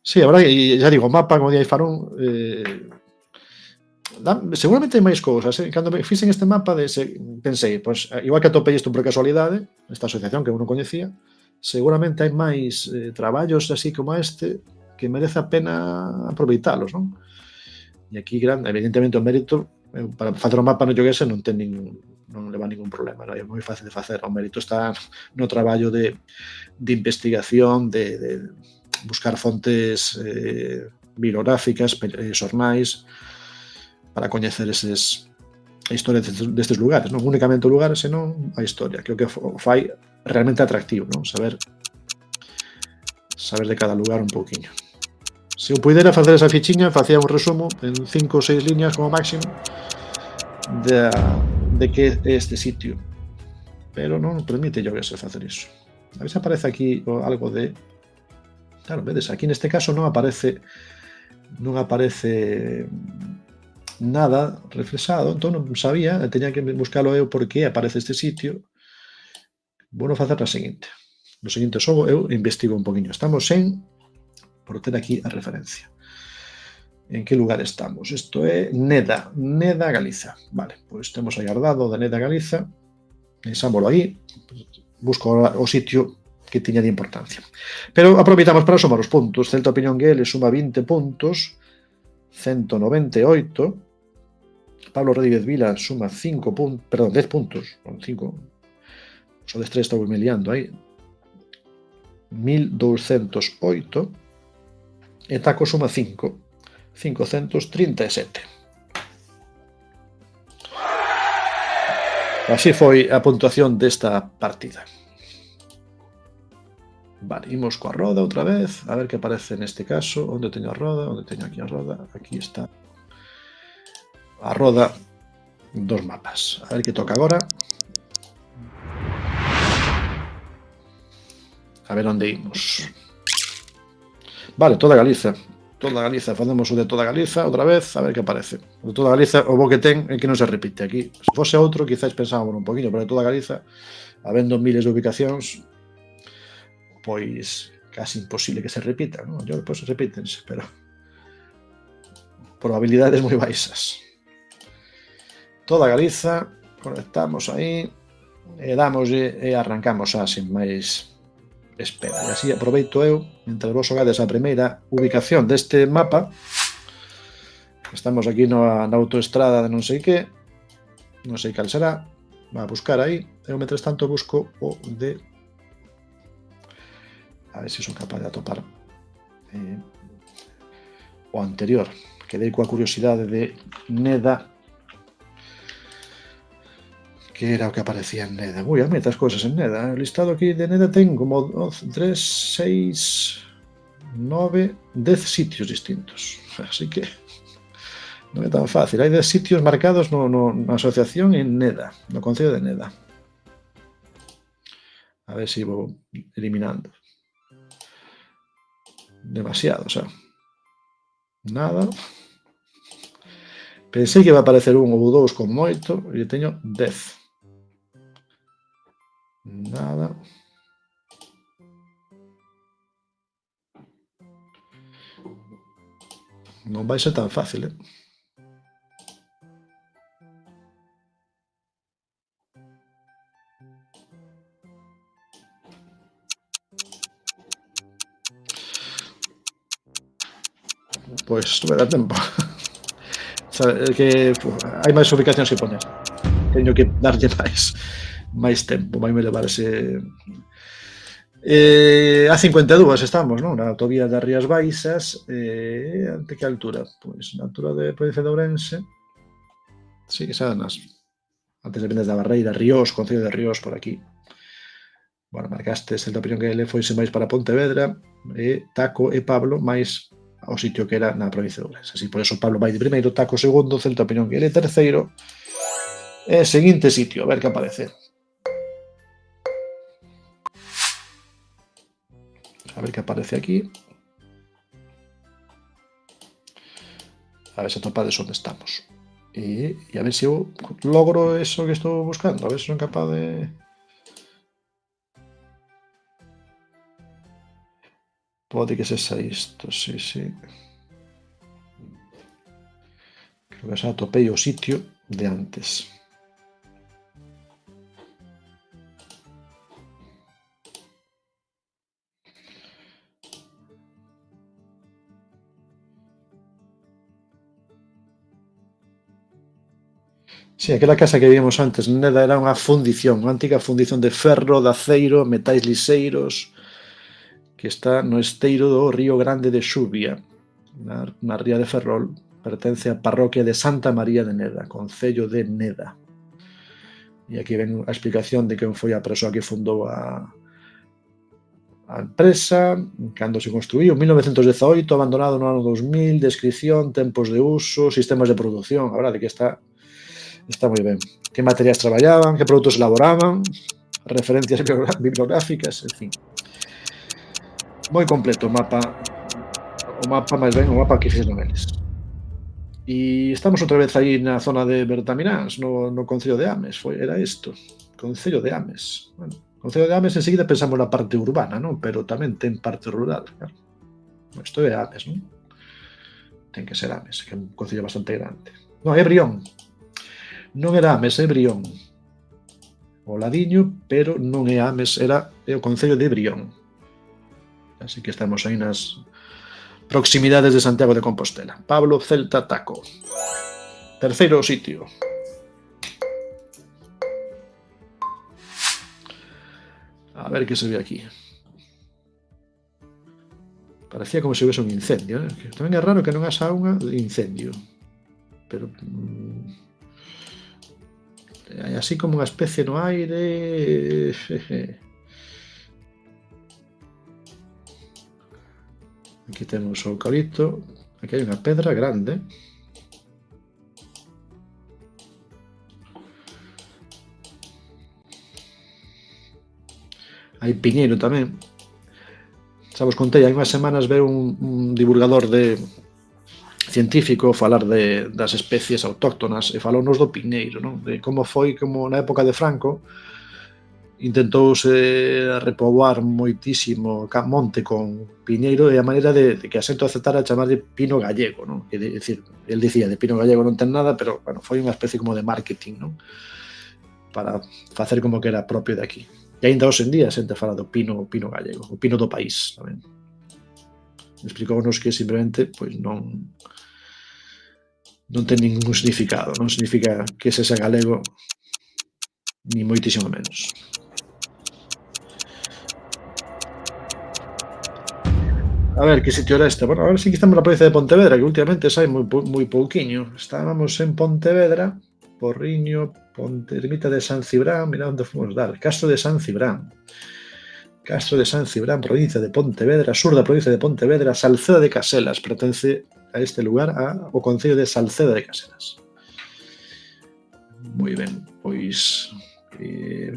Sí, a verdade, e xa digo, o mapa, como di Farón, seguramente hai máis cousas. Cando me fixen este mapa, pensei, pois, igual que atopei isto por casualidade, esta asociación que eu non coñecía, seguramente hai máis traballos así como este que merece a pena aproveitalos, non? E aquí, evidentemente, o mérito para facer o mapa no Lloguese non leva ningún problema, non? É moi fácil de facer. O mérito está no traballo de investigación, de buscar fontes bibliográficas, xornais, para coñecer a historia destes lugares, non únicamente o lugar, senón a historia, que é o que fai realmente atractivo, non? Saber de cada lugar un pouquiño. Se eu puidera facer esa fichiña, facía un resumo en 5 ou 6 liñas como máximo de que é este sitio, pero non permite Lloguese facer iso. A ver se aparece aquí algo de... Claro, vedes, aquí neste caso non aparece nada reflexado, entón non sabía, teña que buscalo eu por que aparece este sitio. Vou facer a seguinte. No seguinte xogo eu investigo un poquinho. Estamos por ter aquí a referencia. En que lugar estamos? Isto é Neda, Galiza. Vale, pois temos aí guardado de Neda, Galiza. Pensámoslo aí. Busco o sitio que tiña de importancia. Pero aproveitamos para sumar os puntos. Celta Piñonguele suma 20 puntos, 198. Pablo Rodríguez Vila suma 10 puntos, 5. Só de 3 estou me liando aí. 1208. E Taco suma 5. 537. Así foi a puntuación desta partida. Vale, imos coa roda outra vez, a ver que aparece neste caso. Onde teño a roda? Onde teño aquí a roda? Aquí está a roda dos mapas. A ver que toca agora. A ver onde imos. Vale, toda Galiza. Toda Galiza, facemos o de toda Galiza outra vez, a ver que aparece. O de toda Galiza, o bo que ten é que non se repite aquí. Se fose outro, quizás pensábamos un poquinho, pero de toda Galiza, habendo miles de ubicacións, pois casi imposible que se repitan, non? Yo, pois repítense, pero probabilidades moi baixas. Toda Galiza, conectamos aí, e damoslle e arrancamos xa sin máis espera. E así aproveito eu, mentre vos xogades a primeira ubicación deste mapa. Estamos aquí na autoestrada de non sei que, non sei cal será, va a buscar aí, eu mentres tanto busco o de... A ver se son capaz de atopar o anterior. Quedei coa curiosidade de Neda, que era o que aparecía en Neda. Ui, hai moitas cousas en Neda. O listado aquí de Neda ten como 3, 6, 9, 10 sitios distintos. Así que non é tan fácil. Hai 10 sitios marcados na asociación en Neda, no concello de Neda. A ver se vou eliminando. Demasiado, xa. Nada. Pensei que iba a aparecer un ou dous con moito, e teño 10. Nada. Non vai ser tan fácil, Pois non me dá tempo. Que hai máis ubicacións que poñer. Teño que darlle máis tempo, vai me levar ese... A 52 estamos, non? Na autovía das Rías Baixas, ante que altura? Pois na altura de provincia de Ourense. Sí, xa antes de Vendes da Barreira, Ríos, concello de Ríos, por aquí. Bueno, marcastes, a opinión que ele foise máis para Pontevedra, e Taco e Pablo máis ao sitio que era na provincia de Ourense. Así, por eso Pablo vai de primeiro, Taco segundo, Celta opinión que ele terceiro, e seguinte sitio, a ver que aparece. A ver que aparece aquí. A ver se atopades onde estamos. E a ver se eu logro eso que estou buscando, a ver se son capaz de... Pode que sexa isto, sí. Creo que xa atopei o sitio de antes. Sí, aquela casa que vimos antes, Neda, era unha fundición, unha antiga fundición de ferro, de aceiro, metais liseiros, que está no esteiro do Río Grande de Xubia, na ría de Ferrol. Pertence á parroquia de Santa María de Neda, concello de Neda. E aquí ven a explicación de quen foi a persoa que fundou a empresa, cando se construíu, 1918, abandonado no ano 2000, descripción, tempos de uso, sistemas de produción. A verdade que está moi ben. Que materiais traballaban, que produtos elaboraban, referencias bibliográficas, en fin. Moi completo o mapa máis ben, o mapa que fixeron eles. E estamos outra vez aí na zona de Bertamiráns, no concello de Ames, era isto, concello de Ames. Bueno, concello de Ames enseguida pensamos na parte urbana, non? Pero tamén ten parte rural, claro. Isto é Ames, non? Ten que ser Ames, que é un concello bastante grande. Non, é Brión. Non era Ames, é Brión. O ladiño, pero non é Ames, é o concello de Brión. Así que estamos aí nas proximidades de Santiago de Compostela. Pablo, Celta, Taco. Terceiro sitio. A ver que se ve aquí. Parecía como se houvese un incendio, ¿eh? Tamén é raro que non haxa unha de incendio. Pero hai así como unha especie no aire. Aquí temos o eucalipto. Aquí hai unha pedra grande. Hai piñeiro tamén. Xa vos contei, hai unhas semanas veu un divulgador científico falar das especies autóctonas e falounos do piñeiro, non? De como foi, como na época de Franco intentouse repoboar moitísimo monte con piñeiro e a maneira de que a xente aceptara chamarlle pino gallego, non? É dicir, el dicía de pino gallego non ten nada, pero bueno, foi unha especie como de marketing, non? Para facer como que era propio de aquí. E aínda hoxe en día a xente fala do pino gallego, o pino do país tamén. Explicounos que simplemente pois non ten ningún significado, non significa que sexa galego ni moitísimo menos. A ver, que sitio era este? Bueno, a ver si estamos na provincia de Pontevedra, que últimamente sai moi pouquiño. Estábamos en Pontevedra, Porriño, Ermita de San Cibrán, mira onde fomos dar, Castro de San Cibrán. Castro de San Cibrán, provincia de Pontevedra, sur da provincia de Pontevedra, Salceda de Caselas, pertence a este lugar ao concello de Salceda de Caselas. Moi ben, pois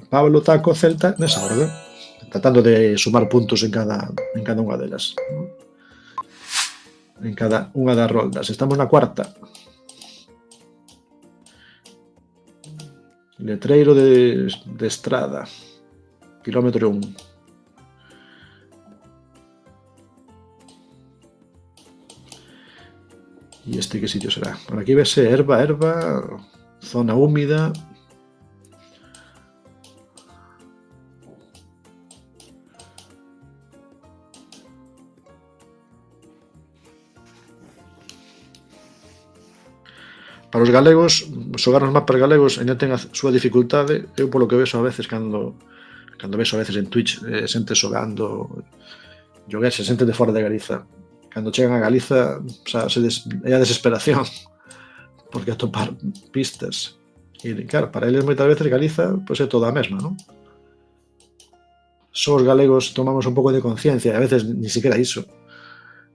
Pablo, Taco, Celta, nesa orde, tratando de sumar puntos en cada unha delas, en cada unha das roldas. Estamos na cuarta. Letreiro de Estrada, kilómetro 1. E este que sitio será? Por aquí vese erva, zona húmida. Para os galegos, xogar nos mapas galegos ainda ten a súa dificultade. Eu polo que vexo a veces cando vexo a veces en Twitch xente xogando xogueses, xente de fora de Galiza. Cando chegan a Galiza, xa é a desesperación porque atopar pistas. E claro, para eles moitas veces Galiza pois é toda a mesma, non? Só os galegos tomamos un pouco de conciencia, e a veces ni siquiera iso,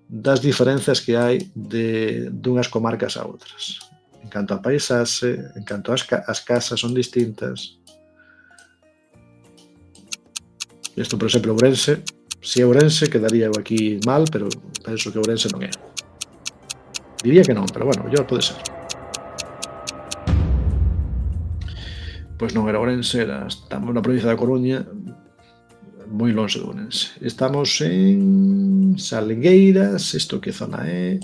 das diferenzas que hai dunhas comarcas a outras. En canto a paisaxe, en canto as casas son distintas. Isto, por exemplo, Ourense, se é Ourense quedaría aquí mal, pero penso que Ourense non é. Diría que non, pero bueno, mellor pode ser. Pois non era Ourense, estamos na provincia da Coruña, moi longe de Ourense. Estamos en Salgueiras, isto que zona é?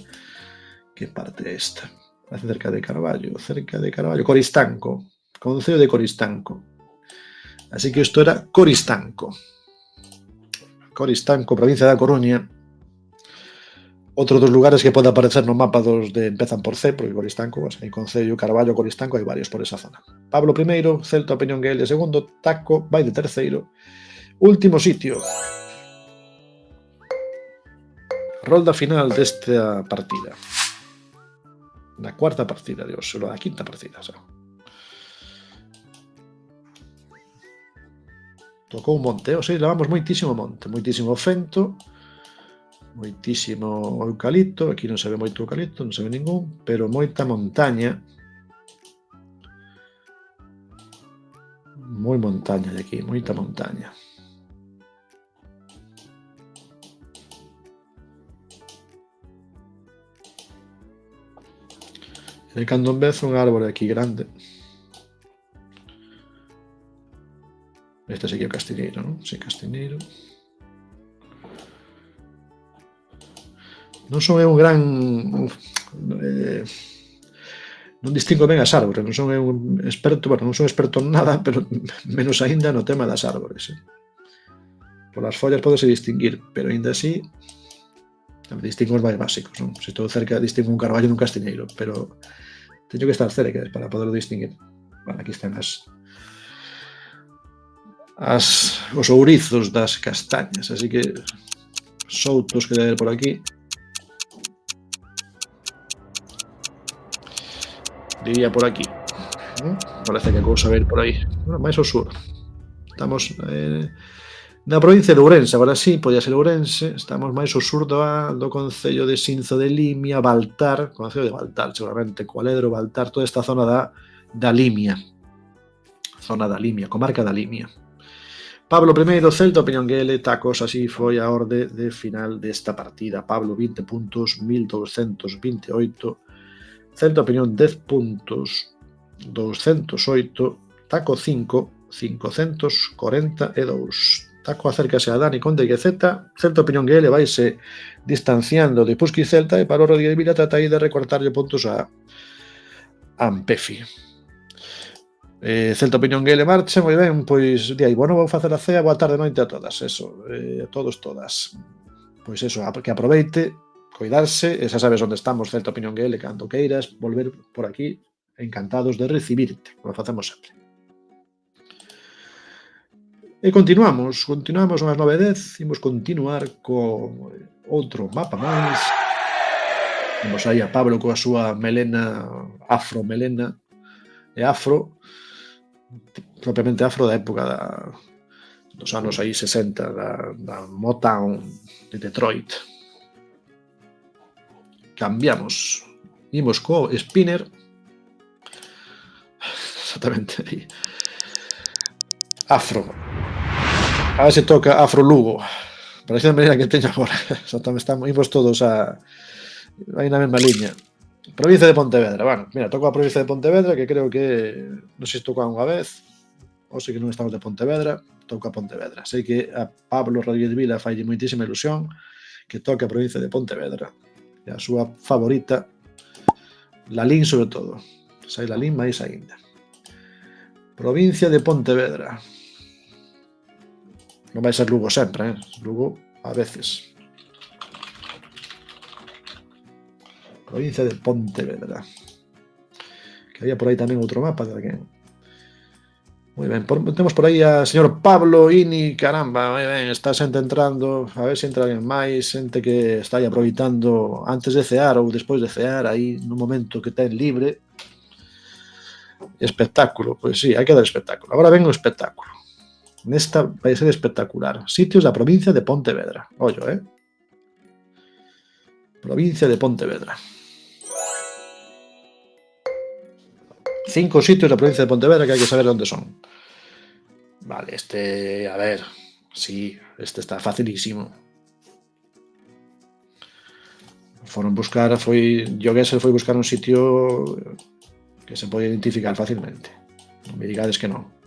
Que parte é esta? Cerca de Carballo, Coristanco, concello de Coristanco. Así que isto era Coristanco, provincia da Coruña. Outro dos lugares que pode aparecer no mapa dos de empezan por C, porque Coristanco, hai concello, Carballo, Coristanco, hai varios por esa zona. Pablo I, Celta, Peñonguel de segundo, Taco vai de terceiro. Último sitio. Rolda final desta partida. Na cuarta partida de hoxe, na quinta partida xa. Tocou un monte, ou sea, levamos moitísimo monte, moitísimo fento, moitísimo eucalipto, aquí non se ve moito eucalipto, non se ve ningún, pero moita montaña. Moi montaña de aquí, moita montaña. E cando vezo un árbore aquí grande. Este sería o castiñeiro, non? Si, castiñeiro. Non son un gran... non distingo ben as árbores, non son un experto, bueno, non son experto en nada, pero menos aínda no tema das árbores. Polas follas podese distinguir, pero aínda así distingo os máis básicos, non? Se estou cerca, distingo un carballo nun castiñeiro, pero teño que estar cerca para poderlo distinguir. Bueno, aquí están os ourizos das castañas, así que soutos que debe por aquí. Diría por aquí. Parece que a cousa vai ir por aí. Bueno, máis ao sur. Estamos na provincia de Ourense, agora sí, podía ser Ourense, estamos máis ao sur do concello de Sinzo de Limia, Baltar, concello de Baltar, seguramente, Cualedro, Baltar, toda esta zona da Limia. Zona da Limia, comarca da Limia. Pablo I, Celta, opinión que ele, tacos, así foi a orde de final desta partida. Pablo, 20 puntos, 1228. Celta, opinión, 10 puntos, 208. Taco, 5, 542. Taco acércase a Dani Conde que Celta, opinión que ele vaise distanciando de Pusqui Celta e Pablo Rodríguez Vila trata aí de recortarlle puntos a Ampefi. Celta, opinión que ele marcha, moi ben, pois di aí, bueno, vou facer a cea, boa tarde, noite a todas, eso, a todos, todas. Pois eso, que aproveite, cuidarse, e xa sabes onde estamos, Celta, opinión que ele, cando queiras, volver por aquí, encantados de recibirte, como facemos sempre. E continuamos unhas 9:10, imos continuar con outro mapa máis. Vamos aí a Pablo coa súa melena, afro-melena, e afro, propiamente afro da época dos anos aí 60, da Motown de Detroit. Cambiamos, imos co spinner, exactamente aí, afro. A ver se toca Afro Lugo. Parece a maneira que teño agora. Imos todos aí na mesma liña. Provincia de Pontevedra. Bueno, mira, toco a provincia de Pontevedra, que creo que non sei se toco unha vez, ou sei que non estamos de Pontevedra, toco a Pontevedra. Sei que a Pablo Rodríguez Vila falle moitísima ilusión que toque a provincia de Pontevedra. E a súa favorita, Lalín sobre todo. Sai Lalín máis aínda. Provincia de Pontevedra. Non vai ser Lugo sempre, Lugo a veces. Provincia de Pontevedra. Que había por aí tamén outro mapa de alguén. Moi ben, temos por aí a señor Pablo Ini, caramba, moi ben, está xente entrando, a ver se entra alguén máis, xente que está aí aproveitando antes de cear ou despois de cear, aí no momento que ten libre. Espectáculo, pois sí, hai que dar espectáculo. Agora ven o espectáculo. Nesta vai ser espectacular. Sitios da provincia de Pontevedra. Ollo, Provincia de Pontevedra. 5 sitios da provincia de Pontevedra que hai que saber onde son. Vale, a ver, sí, está facilísimo. Joguesel foi buscar un sitio que se pode identificar facilmente. Non me digades que non.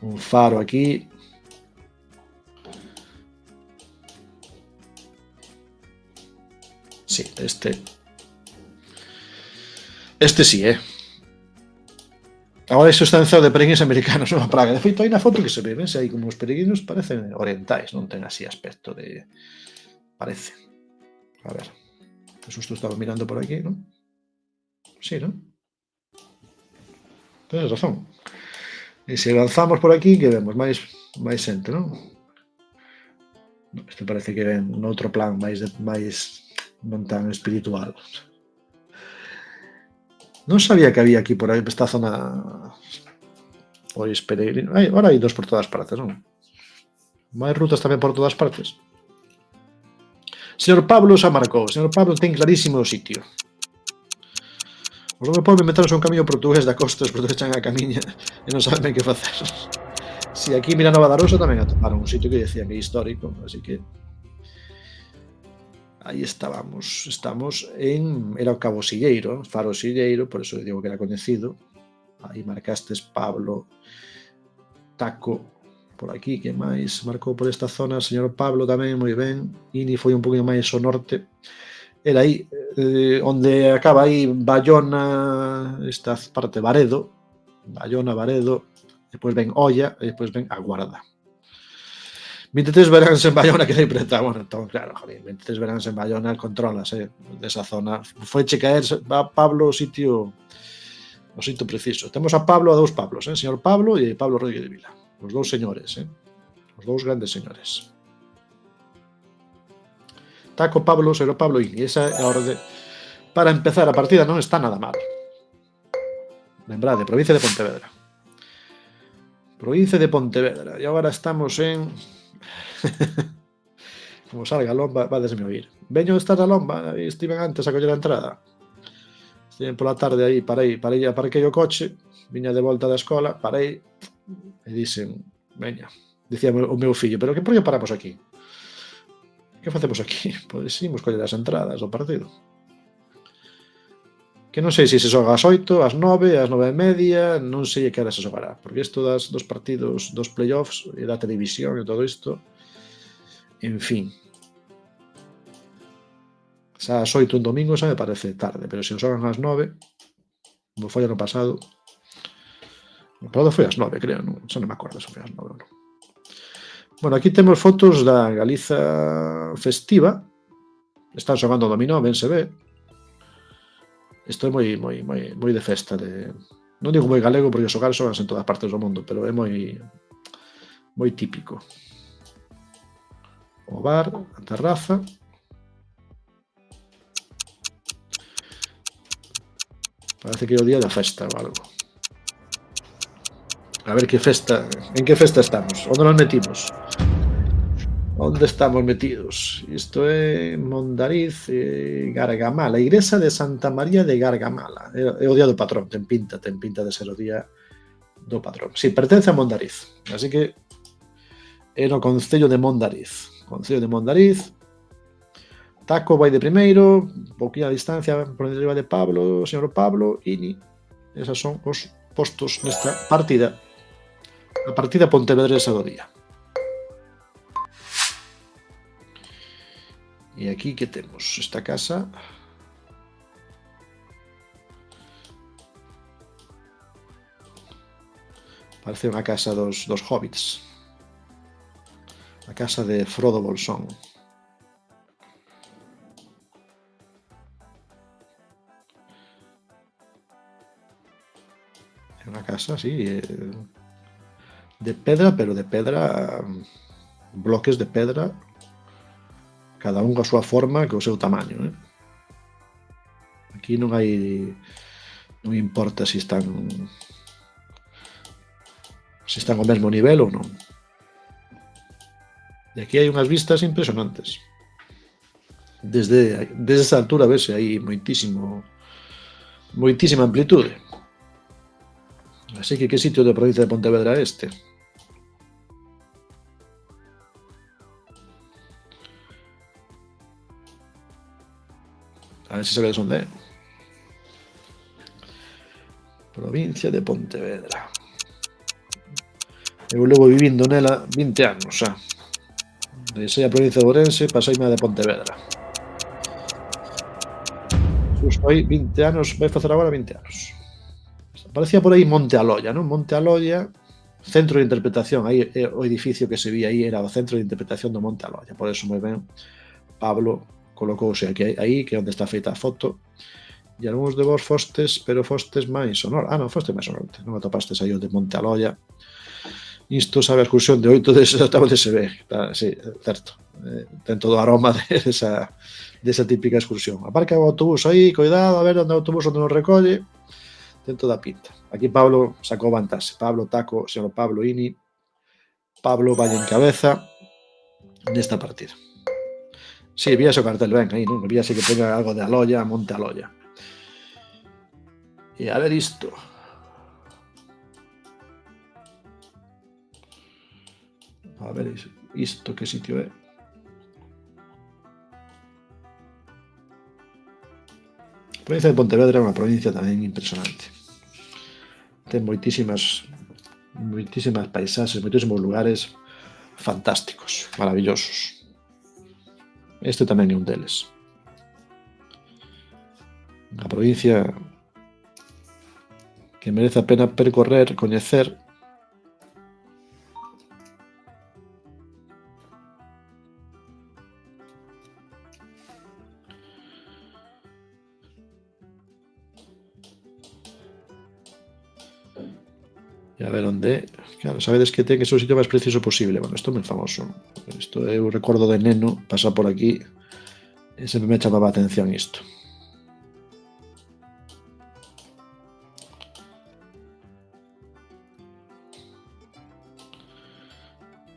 Un faro aquí. Sí, este sí, Agora iso está en zoo de peregrinos americanos, unha praga. De feito, hai na foto que se ve, ves aí como os peregrinos parecen orientais, non ten así aspecto de... Parece. A ver. Xusto estaba mirando por aquí, non? Sí, non? Tens razón. E se lanzamos por aquí, que vemos máis xente, non? Este parece que ven noutro plan máis non tan espiritual. Non sabía que había aquí por aí esta zona pois peregrino. Ahora hai dos por todas partes, non? Máis rutas tamén por todas partes. Señor Pablo xa marcou. Señor Pablo ten clarísimo o sitio. Os non me poden meterse un camiño portugués da costa, os portugueses chan a camiña e non saben ben que facer. Si, aquí mira Nova da Rosa tamén atoparon un sitio que decían que é histórico, así que aí estábamos. Estamos era o Cabo Silleiro, Faro Silleiro, por eso digo que era coñecido. Aí marcastes Pablo, Taco, por aquí, que máis marcou por esta zona, señor Pablo tamén, moi ben. Ini foi un poquinho máis ao norte. Era aí, onde acaba aí Bayona, esta parte Baredo, Bayona, Baredo, despois ven Olla e despois ven a Guarda. 23 veráns en Bayona que dai preta, bueno, entón, claro, joder, 23 veráns en Bayona controlas, desa zona. Foiche caer, Pablo, o sitio preciso. Temos a Pablo, a dous Pablos, señor Pablo e Pablo Rodríguez de Vila. Os dous señores, os dous grandes señores. Taco Pablo, señor Pablo Ini. Esa é a orde. Para empezar, a partida non está nada mal. Lembrade, provincia de Pontevedra. Provincia de Pontevedra. E agora estamos en... Como salga a lomba, vadesme oír. Veño estar a lomba, e estiven antes a coller a entrada. Estiven pola tarde aí, aparquei o coche, viña de volta da escola, parei, e dixen, veña, dicía o meu fillo, pero por que paramos aquí? Que facemos aquí? Pois imos coller as entradas do partido. Que non sei se xoga ás 8, ás 9, ás 9:30, non sei a que hora se xogará, porque isto dos partidos, dos playoffs e da televisión e todo isto, en fin. Xa ás 8 un domingo xa me parece tarde, pero se xogan ás 9, como foi ano pasado, o pasado foi ás 9, creo, non? Xa non me acordo se foi ás 9 ou non. Bueno, aquí temos fotos da Galiza festiva. Están xogando dominó, ben se ve. Isto é moi de festa. Non digo moi galego porque os hogares xoganse en todas partes do mundo, pero é moi típico. O bar, a terraza. Parece que é o día da festa ou algo. A ver que festa, en que festa estamos? Onde nos metimos? Onde estamos metidos? Isto é Mondariz, Gargamala, a igrexa de Santa María de Gargamala. É o día do patrón, ten pinta de ser o día do patrón. Si, pertence a Mondariz, así que é no concello de Mondariz. Concello de Mondariz. Taco vai de primeiro, pouquinha distancia por enriba de Pablo, o señor Pablo, Ini. Esas son os postos nesta partida. A partida pontevedresa do día. E aquí que temos? Esta casa... Parece unha casa dos hobbits. A casa de Frodo Bolsón. É unha casa, así, de pedra, pero de pedra... Bloques de pedra, cada un a súa forma que o seu tamaño. Aquí non hai... Non importa se están ao mesmo nivel ou non. E aquí hai unhas vistas impresionantes. Desde esa altura vese aí moitísima amplitude. Así que sitio da provincia de Pontevedra é este? A ver se sabedes onde é. Provincia de Pontevedra. Eu levo vivindo nela 20 anos xa. Desei a provincia de Ourense, paseime a de Pontevedra. Xusto aí 20 anos, vai facer agora 20 anos. Parecía por aí Monte Aloia, non? Monte Aloia, centro de interpretación, aí o edificio que se vía aí era o centro de interpretación do Monte Aloia, por eso moi ben Pablo colocouse aquí aí, que é onde está feita a foto, e algúns de vos fostes, pero fostes máis ao norte. Non fostes máis ao norte, non atopastes aí o de Monte Aloia. Isto sabe a excursión de 8 hasta onde se ve, sí, certo, ten todo o aroma desa típica excursión. Aparca o autobús aí, cuidado, a ver onde o autobús onde nos recolle. Ten toda a pinta. Aquí Pablo sacou vantaxe. Pablo, Taco, señor Pablo, Ini. Pablo vai en cabeza nesta partida. Si, sí, víase o cartel, ben, aí, non? Víase que ponga algo de Aloia, Monte Aloia. E a ver isto. A ver isto que sitio é. A provincia de Pontevedra é unha provincia tamén impresionante. Ten moitísimas paisaxes, moitísimos lugares fantásticos, maravillosos. Este tamén é un deles. Unha provincia que merece a pena percorrer, coñecer. E a ver onde é. Claro, sabedes que ten que ser o sitio máis preciso posible. Bueno, isto é moi famoso. Isto eu recordo de neno pasar por aquí e sempre me chamaba a atención isto.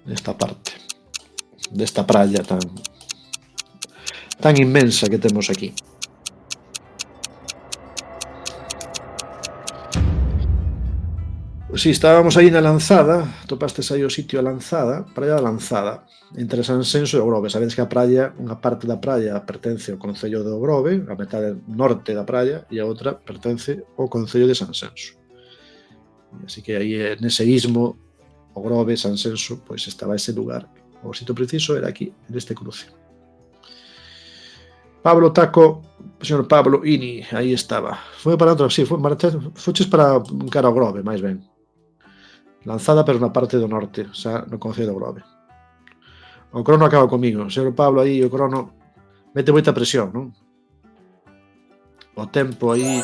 esta parte desta praia tan inmensa que temos aquí. Si, estábamos aí na Lanzada, topastes aí o sitio a Lanzada, praia da Lanzada, entre Sansenso e o Grove. Sabedes que a praia, unha parte da praia pertence ao concello do Grove, a metade norte da praia, e a outra pertence ao concello de Sansenso. Así que aí, nese istmo, o Grove, Sansenso, pois estaba ese lugar. O sitio preciso era aquí, neste cruce. Pablo Taco, señor Pablo Ini, aí estaba. Foi para outro, sí, fuches para cara ao Grove, máis ben. Lanzada, pero na parte do norte, xa no concello do Grove. O crono acaba comigo. Señor Pablo, aí o crono mete moita presión, non? O tempo aí,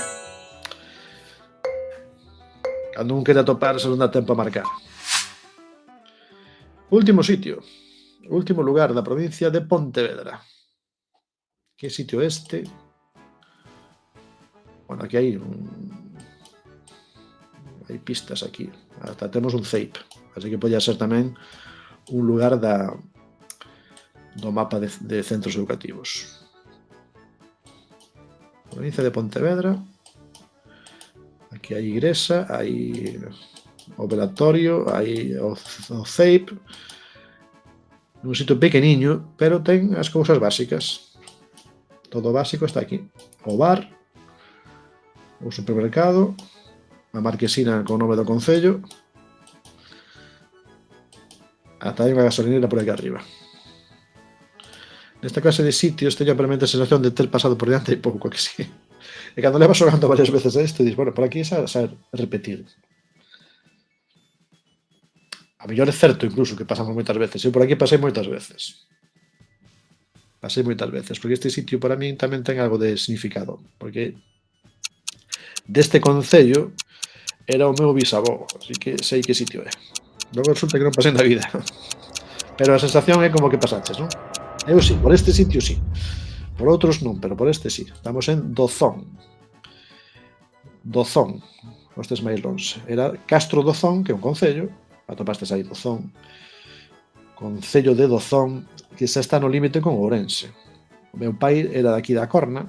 cando un quere atoparse non dá tempo a marcar. Último sitio, último lugar da provincia de Pontevedra. Que sitio este? Bueno, aquí hai pistas aquí. Hasta temos un Ceip, así que pode ser tamén un lugar do mapa de centros educativos. Provincia de Pontevedra. Aquí hai igrexa, hai o velatorio, hai o Ceip. Un sitio pequeniño, pero ten as cousas básicas. Todo básico está aquí. O bar, o supermercado, a marquesina con o nome do concello, ata hai unha gasolinera por aquí arriba. Nesta clase de sitios teño realmente a sensación de ter pasado por diante hai pouco, que sí. E cando levas xogando varias veces a isto, dis, bueno, por aquí xa repetir. A mellor é certo incluso que pasamos moitas veces. Eu por aquí pasei moitas veces. Porque este sitio para min tamén ten algo de significado, porque deste concello era o meu bisavó, así que sei que sitio é. Logo resulta que non pasei na vida. Pero a sensación é como que pasaches, non? Eu sí, por este sitio sí. Por outros non, pero por este sí. Estamos en Dozón. Dozón. Estes máis longe. Era Castro Dozón, que é un concello. Atopastes aí Dozón. Concello de Dozón, que xa está no límite con Ourense. O meu pai era daqui da Corna,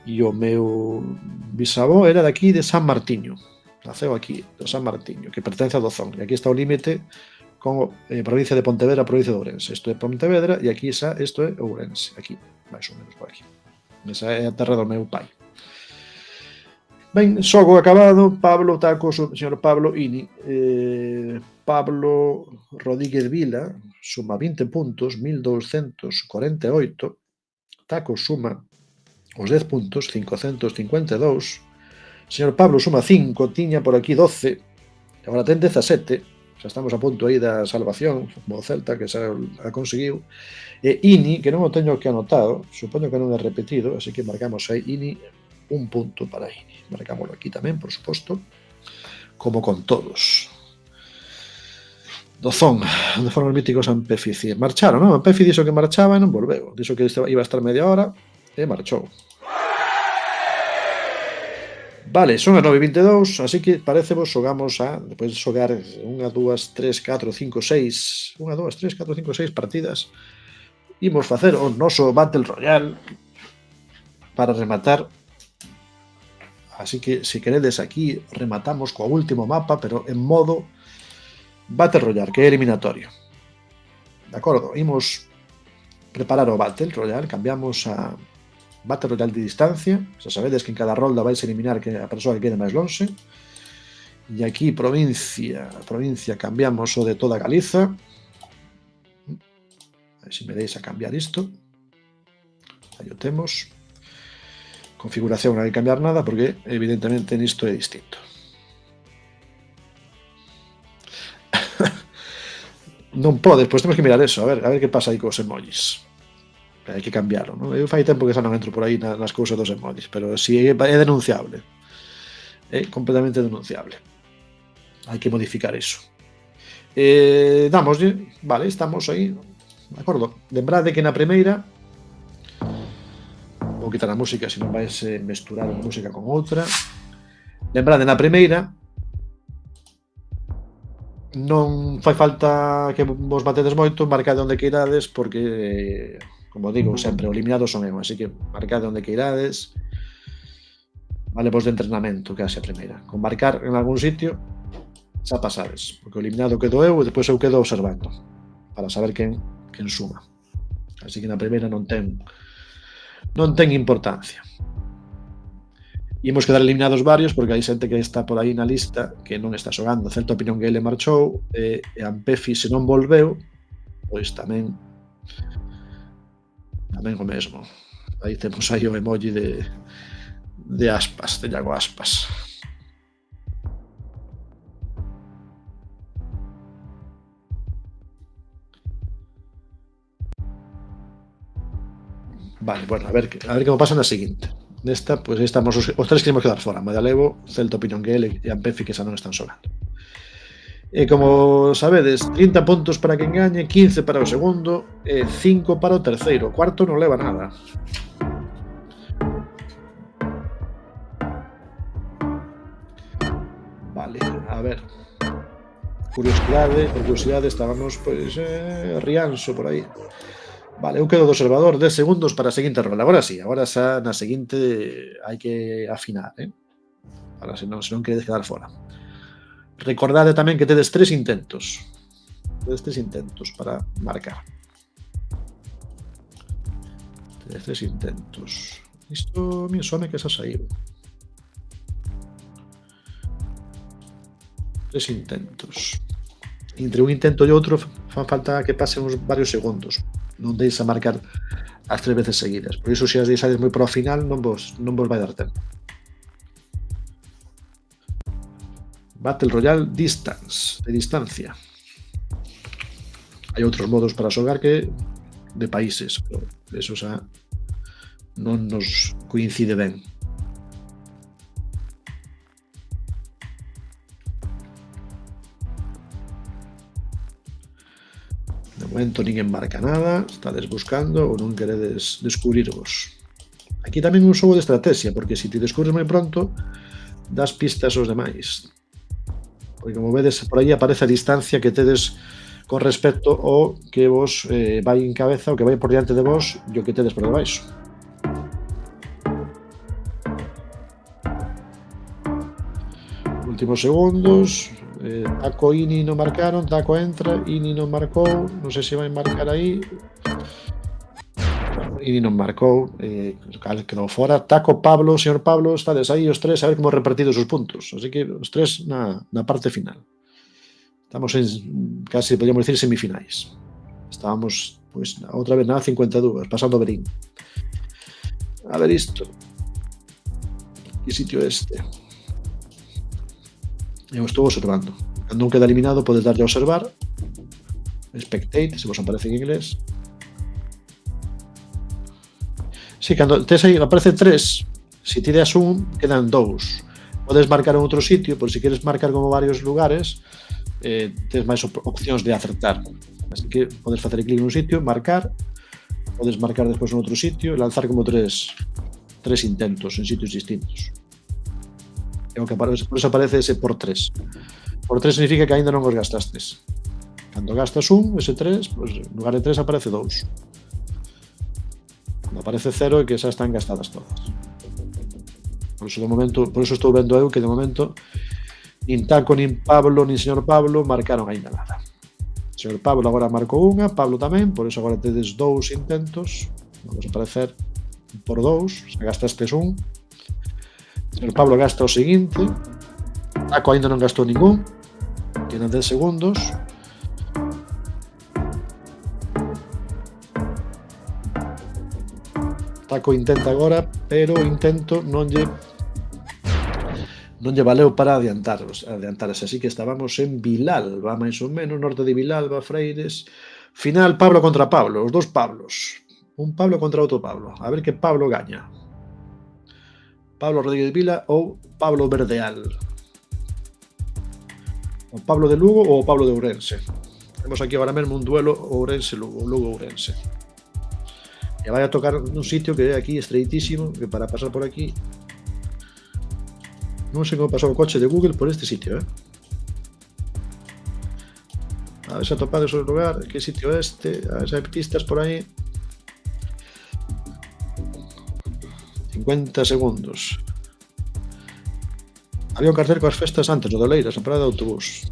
e o meu bisavó era daqui de San Martiño. Naceu aquí, de San Martiño, que pertence a Dozón. E aquí está o límite con provincia de Pontevedra, provincia de Ourense. Isto é Pontevedra e aquí xa isto é Ourense. Aquí, máis ou menos por aquí. Esa é a terra do meu pai. Ben, xogo acabado. Pablo Taco, señor Pablo Ini. Pablo Rodríguez Vila suma 20 puntos, 1248. Taco suma os 10 puntos, 552. Señor Pablo suma 5, tiña por aquí 12, agora ten 17, xa estamos a punto aí da salvación, como o Celta, que xa a conseguiu. E Ini, que non o teño que anotado, supoño que non é repetido, así que marcamos aí Ini, un punto para Ini. Marcámoslo aquí tamén, por suposto, como con todos. Dozón, onde foron os míticos Ampefici. Marcharon, non? Ampefi dixo que marchaba e non volveu. Dixo que iba a estar media hora e marchou. Vale, son as 9:22, así que parece vos xogamos despois de xogar 1, 2, 3, 4, 5, 6 partidas, imos facer o noso Battle Royale para rematar. Así que, se queredes, aquí rematamos co último mapa, pero en modo Battle Royale, que é eliminatorio. De acordo, imos preparar o Battle Royale, cambiamos a Battle Royale de distancia. Xa sabedes que en cada rolda vais a eliminar a persoa que quede máis longe. E aquí provincia cambiamos o de toda Galiza. A ver se me deis a cambiar isto. Aí o temos. Configuración non hai que cambiar nada porque evidentemente nisto é distinto. Non podes, pois temos que mirar eso, a ver que pasa aí cos emojis. Hai que cambiarlo, non? Eu fai tempo que xa non entro por aí nas cousas dos emojis, pero si é denunciable. É completamente denunciable. Hai que modificar iso. Damoslle, vale, estamos aí. De acordo. Lembrade que na primeira, vou quitar a música, senón vais mesturar unha música con outra. Lembrade, na primeira Non fai falta que vos batedes moito, marcade onde queirades, porque, como digo sempre, o eliminado son eu, así que marcade onde queirades, vale vos de entrenamento, case a primeira. Con marcar en algún sitio, xa pasades, porque o eliminado quedo eu e despois eu quedo observando, para saber quen suma. Así que na primeira non ten importancia. Imos quedar eliminados varios porque hai xente que está por aí na lista que non está xogando. Certa opinión que ele marchou e Ampefi se non volveu, pois tamén o mesmo. Aí temos aí o emoji de Aspas, de Iago Aspas. Vale, bueno, a ver como pasa na seguinte. Nesta, pois aí estamos os tres que imos quedar fora. Madalevo, Celta Opinión que ele e Ampefi que xa non están xogando. E como sabedes, 30 puntos para quen gañe, 15 para o segundo e 5 para o terceiro. O cuarto non leva nada. Vale, a ver. Curiosidade, estábamos, pois, Rianxo por aí. Vale, eu quedo de observador 10 segundos para a seguinte rolda. Agora sí, agora xa na seguinte hai que afinar, para se non queredes quedar fora. Recordade tamén que tedes 3 intentos. Tedes 3 intentos para marcar. Tedes 3 intentos. Isto me sona que xa saiu. 3 intentos. Entre un intento e outro fan falta que pasen uns varios segundos. Non deis a marcar as 3 veces seguidas. Por iso, se as deixades moi para o final, non vos vai dar tempo. Battle Royale Distance, de distancia. Hai outros modos para xogar que de países, pero eso xa non nos coincide ben. De momento ninguén marca nada, estades buscando ou non queredes descubrirvos. Aquí tamén un xogo de estrategia, porque se te descubres moi pronto, das pistas aos demais. Porque como vedes, por aí aparece a distancia que tedes con respecto ao que vos vai en cabeza, o que vai por diante de vos e o que tedes por debaixo. Últimos segundos. Taco e Ini non marcaron, Taco entra, Ini non marcou, non sei se vai marcar aí. Ini non marcou, cal quedou fora. Taco, Pablo, señor Pablo, estades aí os tres a ver como repartidos os puntos. Así que os tres na parte final. Estamos en casi, podríamos decir, semifinais. Estábamos, pois, outra vez na 52, pasando a Berín. A ver isto. Que sitio este? Eu estou observando. Cando un queda eliminado, podes darlle a observar. Spectate, se vos aparece en inglés. Si, cando tes aí, aparece 3. Se tiras un, quedan 2. Podes marcar en outro sitio, por se queres marcar como varios lugares, tes máis opcións de acertar. Así que podes facer clic nun sitio, marcar, podes marcar despois en outro sitio e lanzar como 3 intentos en sitios distintos. E o que por eso aparece ese por 3. Por 3 significa que aínda non os gastastes. Cando gastas ese 3, pois en lugar de 3 aparece 2. Cando aparece 0 é que xa están gastadas todas. Por eso estou vendo eu que de momento nin Taco, nin Pablo, nin señor Pablo marcaron aínda nada. Señor Pablo agora marcou unha, Pablo tamén, por iso agora tedes 2 intentos. Vamos a aparecer por 2, se gastastes un. Señor Pablo gasta o seguinte. Taco aínda non gastou ningún. Quedan 10 segundos. Taco intenta agora, pero o intento non lle valeu para adiantarse. Así que estábamos en Vilalba, máis ou menos, norte de Vilalba, Freires. Final, Pablo contra Pablo, os 2 Pablos. Un Pablo contra outro Pablo. A ver que Pablo gaña. Pablo Rodríguez Vila ou Pablo Verdeal. O Pablo de Lugo ou o Pablo de Ourense. Temos aquí agora mesmo un duelo Ourense-Lugo, Lugo-Ourense. E vai a tocar nun sitio que é aquí estreitísimo, que para pasar por aquí non sei como pasou o coche de Google por este sitio, A ver se atopades o lugar, que sitio é este, a ver se hai pistas por aí. 50 segundos. Había un cartel coas festas antes, no de Oleiras, na parada de autobús.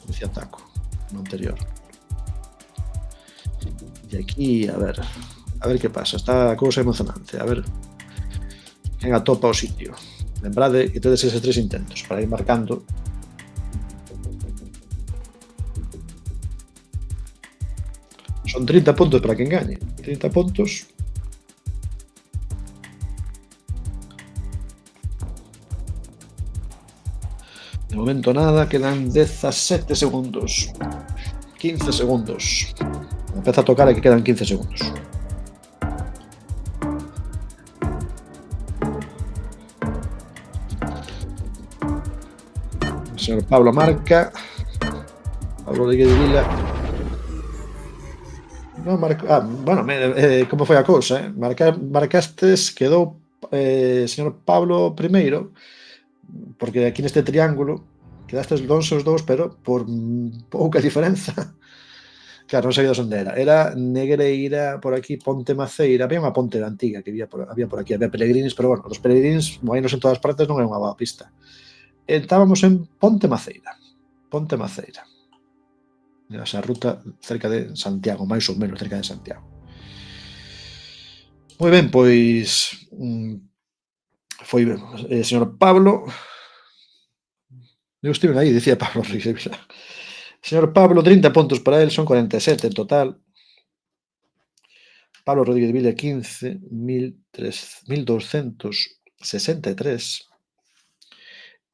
Dicía Taco, no anterior. E aquí, a ver que pasa. Está a cousa emocionante. A ver quen atopa o sitio. Lembrade que tedes eses 3 intentos para ir marcando. Son 30 puntos para quen gañe. 30 puntos. De momento nada, quedan 17 segundos. 15 segundos. Empeza a tocar e que quedan 15 segundos. O señor Pablo marca. Pablo Rodríguez de Vila. Non marco, bueno, como foi a cousa, marcastes, quedou señor Pablo primeiro, porque aquí neste triángulo quedastes os dous, pero por pouca diferenza. Claro, non sabía onde era. Era Negreira, por aquí, Ponte Maceira. Había unha ponte antiga que había por aquí. Había peregrines, pero bueno, os peregrines, moinos en todas partes, non é unha boa pista. Estábamos en Ponte Maceira. Ponte Maceira. Esa ruta cerca de Santiago, máis ou menos cerca de Santiago. Moi ben, pois foi señor Pablo. Eu estive aí, dicía Pablo Rodríguez. Señor Pablo, 30 puntos para él, son 47 en total. Pablo Rodríguez Villa, 15, 1263.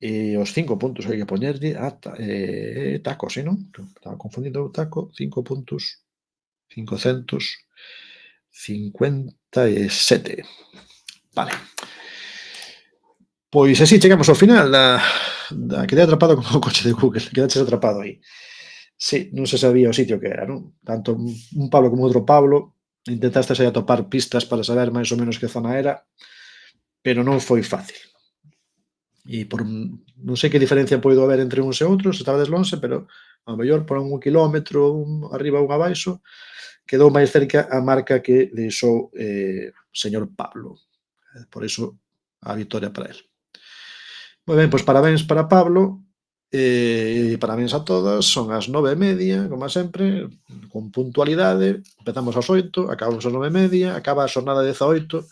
E os 5 puntos hai que poñerlle a Taco, si non? Estaba confundindo o Taco, 5 puntos, 557. Vale. Pois así chegamos ao final quedei atrapado como o coche de Google, quedaches atrapado aí. Sí, non se sabía o sitio que era, non? Tanto un Pablo como outro Pablo intentaste aí atopar pistas para saber máis ou menos que zona era, pero non foi fácil. E non sei que diferencia poido haber entre uns e outros, estabades lonxe, pero ao mellor por 1 quilómetro, un arriba ou un abaixo, quedou máis cerca a marca que deixou señor Pablo. Por iso a vitoria para el. Moi ben, pois parabéns para Pablo e parabéns a todos. Son as 9:30, como sempre, con puntualidade. Empezamos ás 8, acabamos ás 9:30, acaba a xornada 18,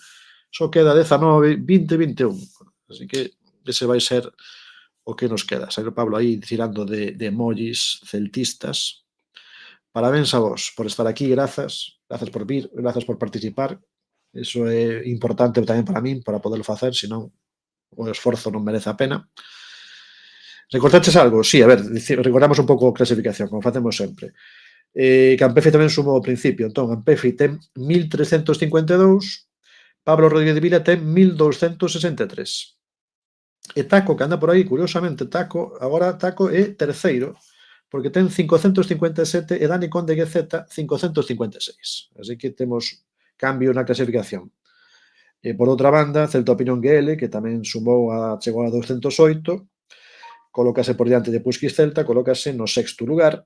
só queda 19, 20, 21. Así que ese vai ser o que nos queda. Saír o Pablo aí tirando de emojis celtistas. Parabéns a vos por estar aquí, grazas por vir, grazas por participar. Iso é importante tamén para min, para poderlo facer, senón o esforzo non merece a pena. Recordaches algo? Sí, a ver, recordamos un pouco a clasificación, como facemos sempre. Campefi tamén sumou ao principio, entón Campefi ten 1352, Pablo Rodríguez de Vila ten 1263. E Taco, que anda por aí, curiosamente, Taco é terceiro, porque ten 557 e Dani Conde GZ 556. Así que temos cambio na clasificación. E por outra banda, Celta Opinión GL, que tamén chegou a 208, colócase por diante de Pusquis Celta, colócase no sexto lugar.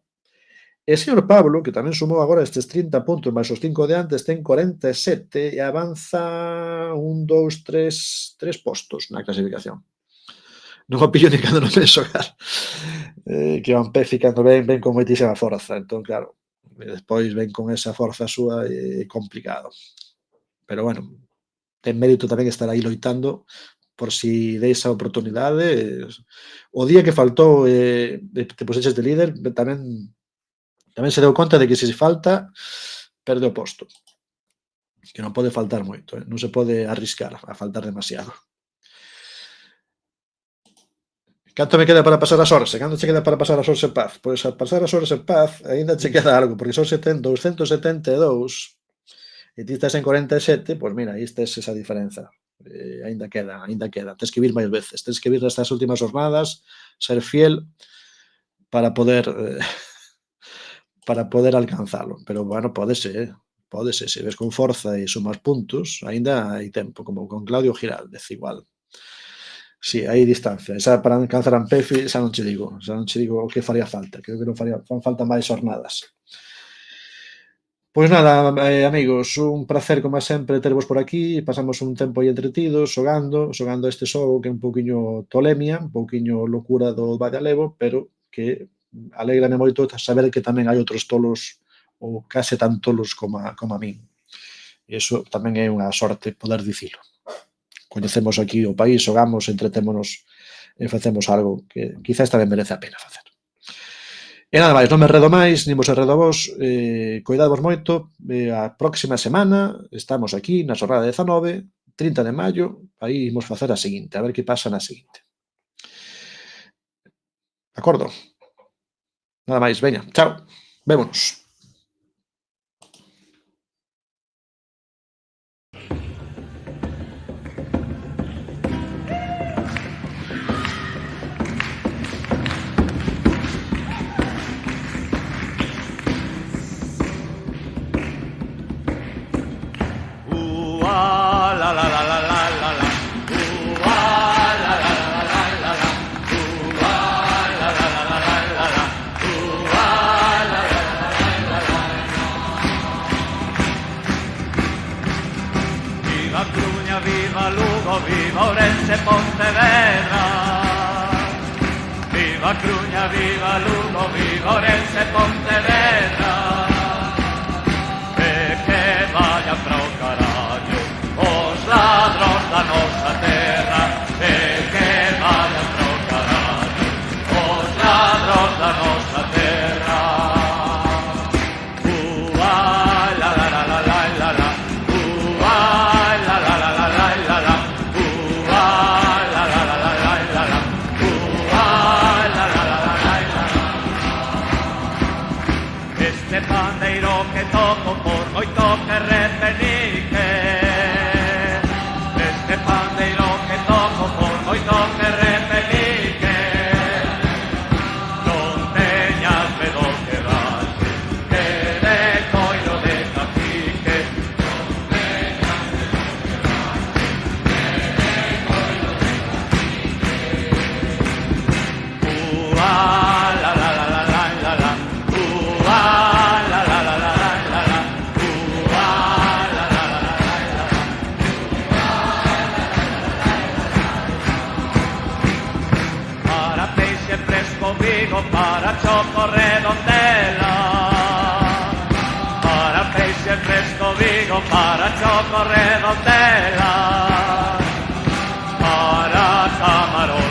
E o señor Pablo, que tamén sumou agora estes 30 puntos máis os 5 de antes, ten 47 e avanza 1, 2, 3 postos na clasificación. Non o pillo ni cando non ven xogar. Que o Ampefi cando ven con moitísima forza. Entón, claro, despois ven con esa forza súa é complicado. Pero bueno, ten mérito tamén estar aí loitando por si deis a oportunidade. O día que faltou te puxeches de líder, tamén se deu conta de que se falta, perde o posto. Que non pode faltar moito, non se pode arriscar a faltar demasiado. Canto me queda para pasar as horas? Canto che queda para pasar as horas en paz? Pois a pasar as horas en paz aínda che queda algo, porque son 272 e ti estás en 47, pois mira, aí estes esa diferenza. Aínda queda. Tens que vir máis veces, tens que vir nestas últimas jornadas, ser fiel para poder alcanzalo. Pero, bueno, pódese, se ves con forza e sumas puntos, aínda hai tempo, como con Claudio Giraldez, igual. Si, hai distancia. Xa para alcanzar Ampefi xa non che digo, o que faría falta. Creo que non fan falta máis xornadas. Pois nada, amigos, un pracer, como sempre, tervos por aquí. Pasamos un tempo aí entretidos, xogando este xogo que é un pouquiño tolemia, un pouquiño locura do Vallalevo, pero que alégrame moito saber que tamén hai outros tolos ou case tan tolos como a min. E iso tamén é unha sorte poder dicilo. Coñecemos aquí o país, xogamos, entretémonos e facemos algo que quizás tamén merece a pena facer. E nada máis, non me enredo máis, nin vos enredo vos, coidadvos moito, a próxima semana estamos aquí na xornada 19, 30 de maio, aí imos facer a seguinte, a ver que pasa na seguinte. De acordo? Nada máis, veña, chao, vémonos. Viva Lugo, viva Ourense, Pontevedra. Viva Cruña, viva Lugo, viva Ourense, Pontevedra. E que vayan para o carallo os ladrón da nosa terra. E que vayan para o carallo os ladrón da nosa terra. La la la la la la la. Este pandeiro que toco por moito que repenique. Este pandeiro que toco por moito que repenique. Non teñas medo que dalle, que de coiro de cacique. Non teñas medo que dalle, que de coiro de cacique. La la la la la la la. Para peixe fresco Vigo, para choco Redondela. Para peixe fresco Vigo, para choco Redondela. Para camarón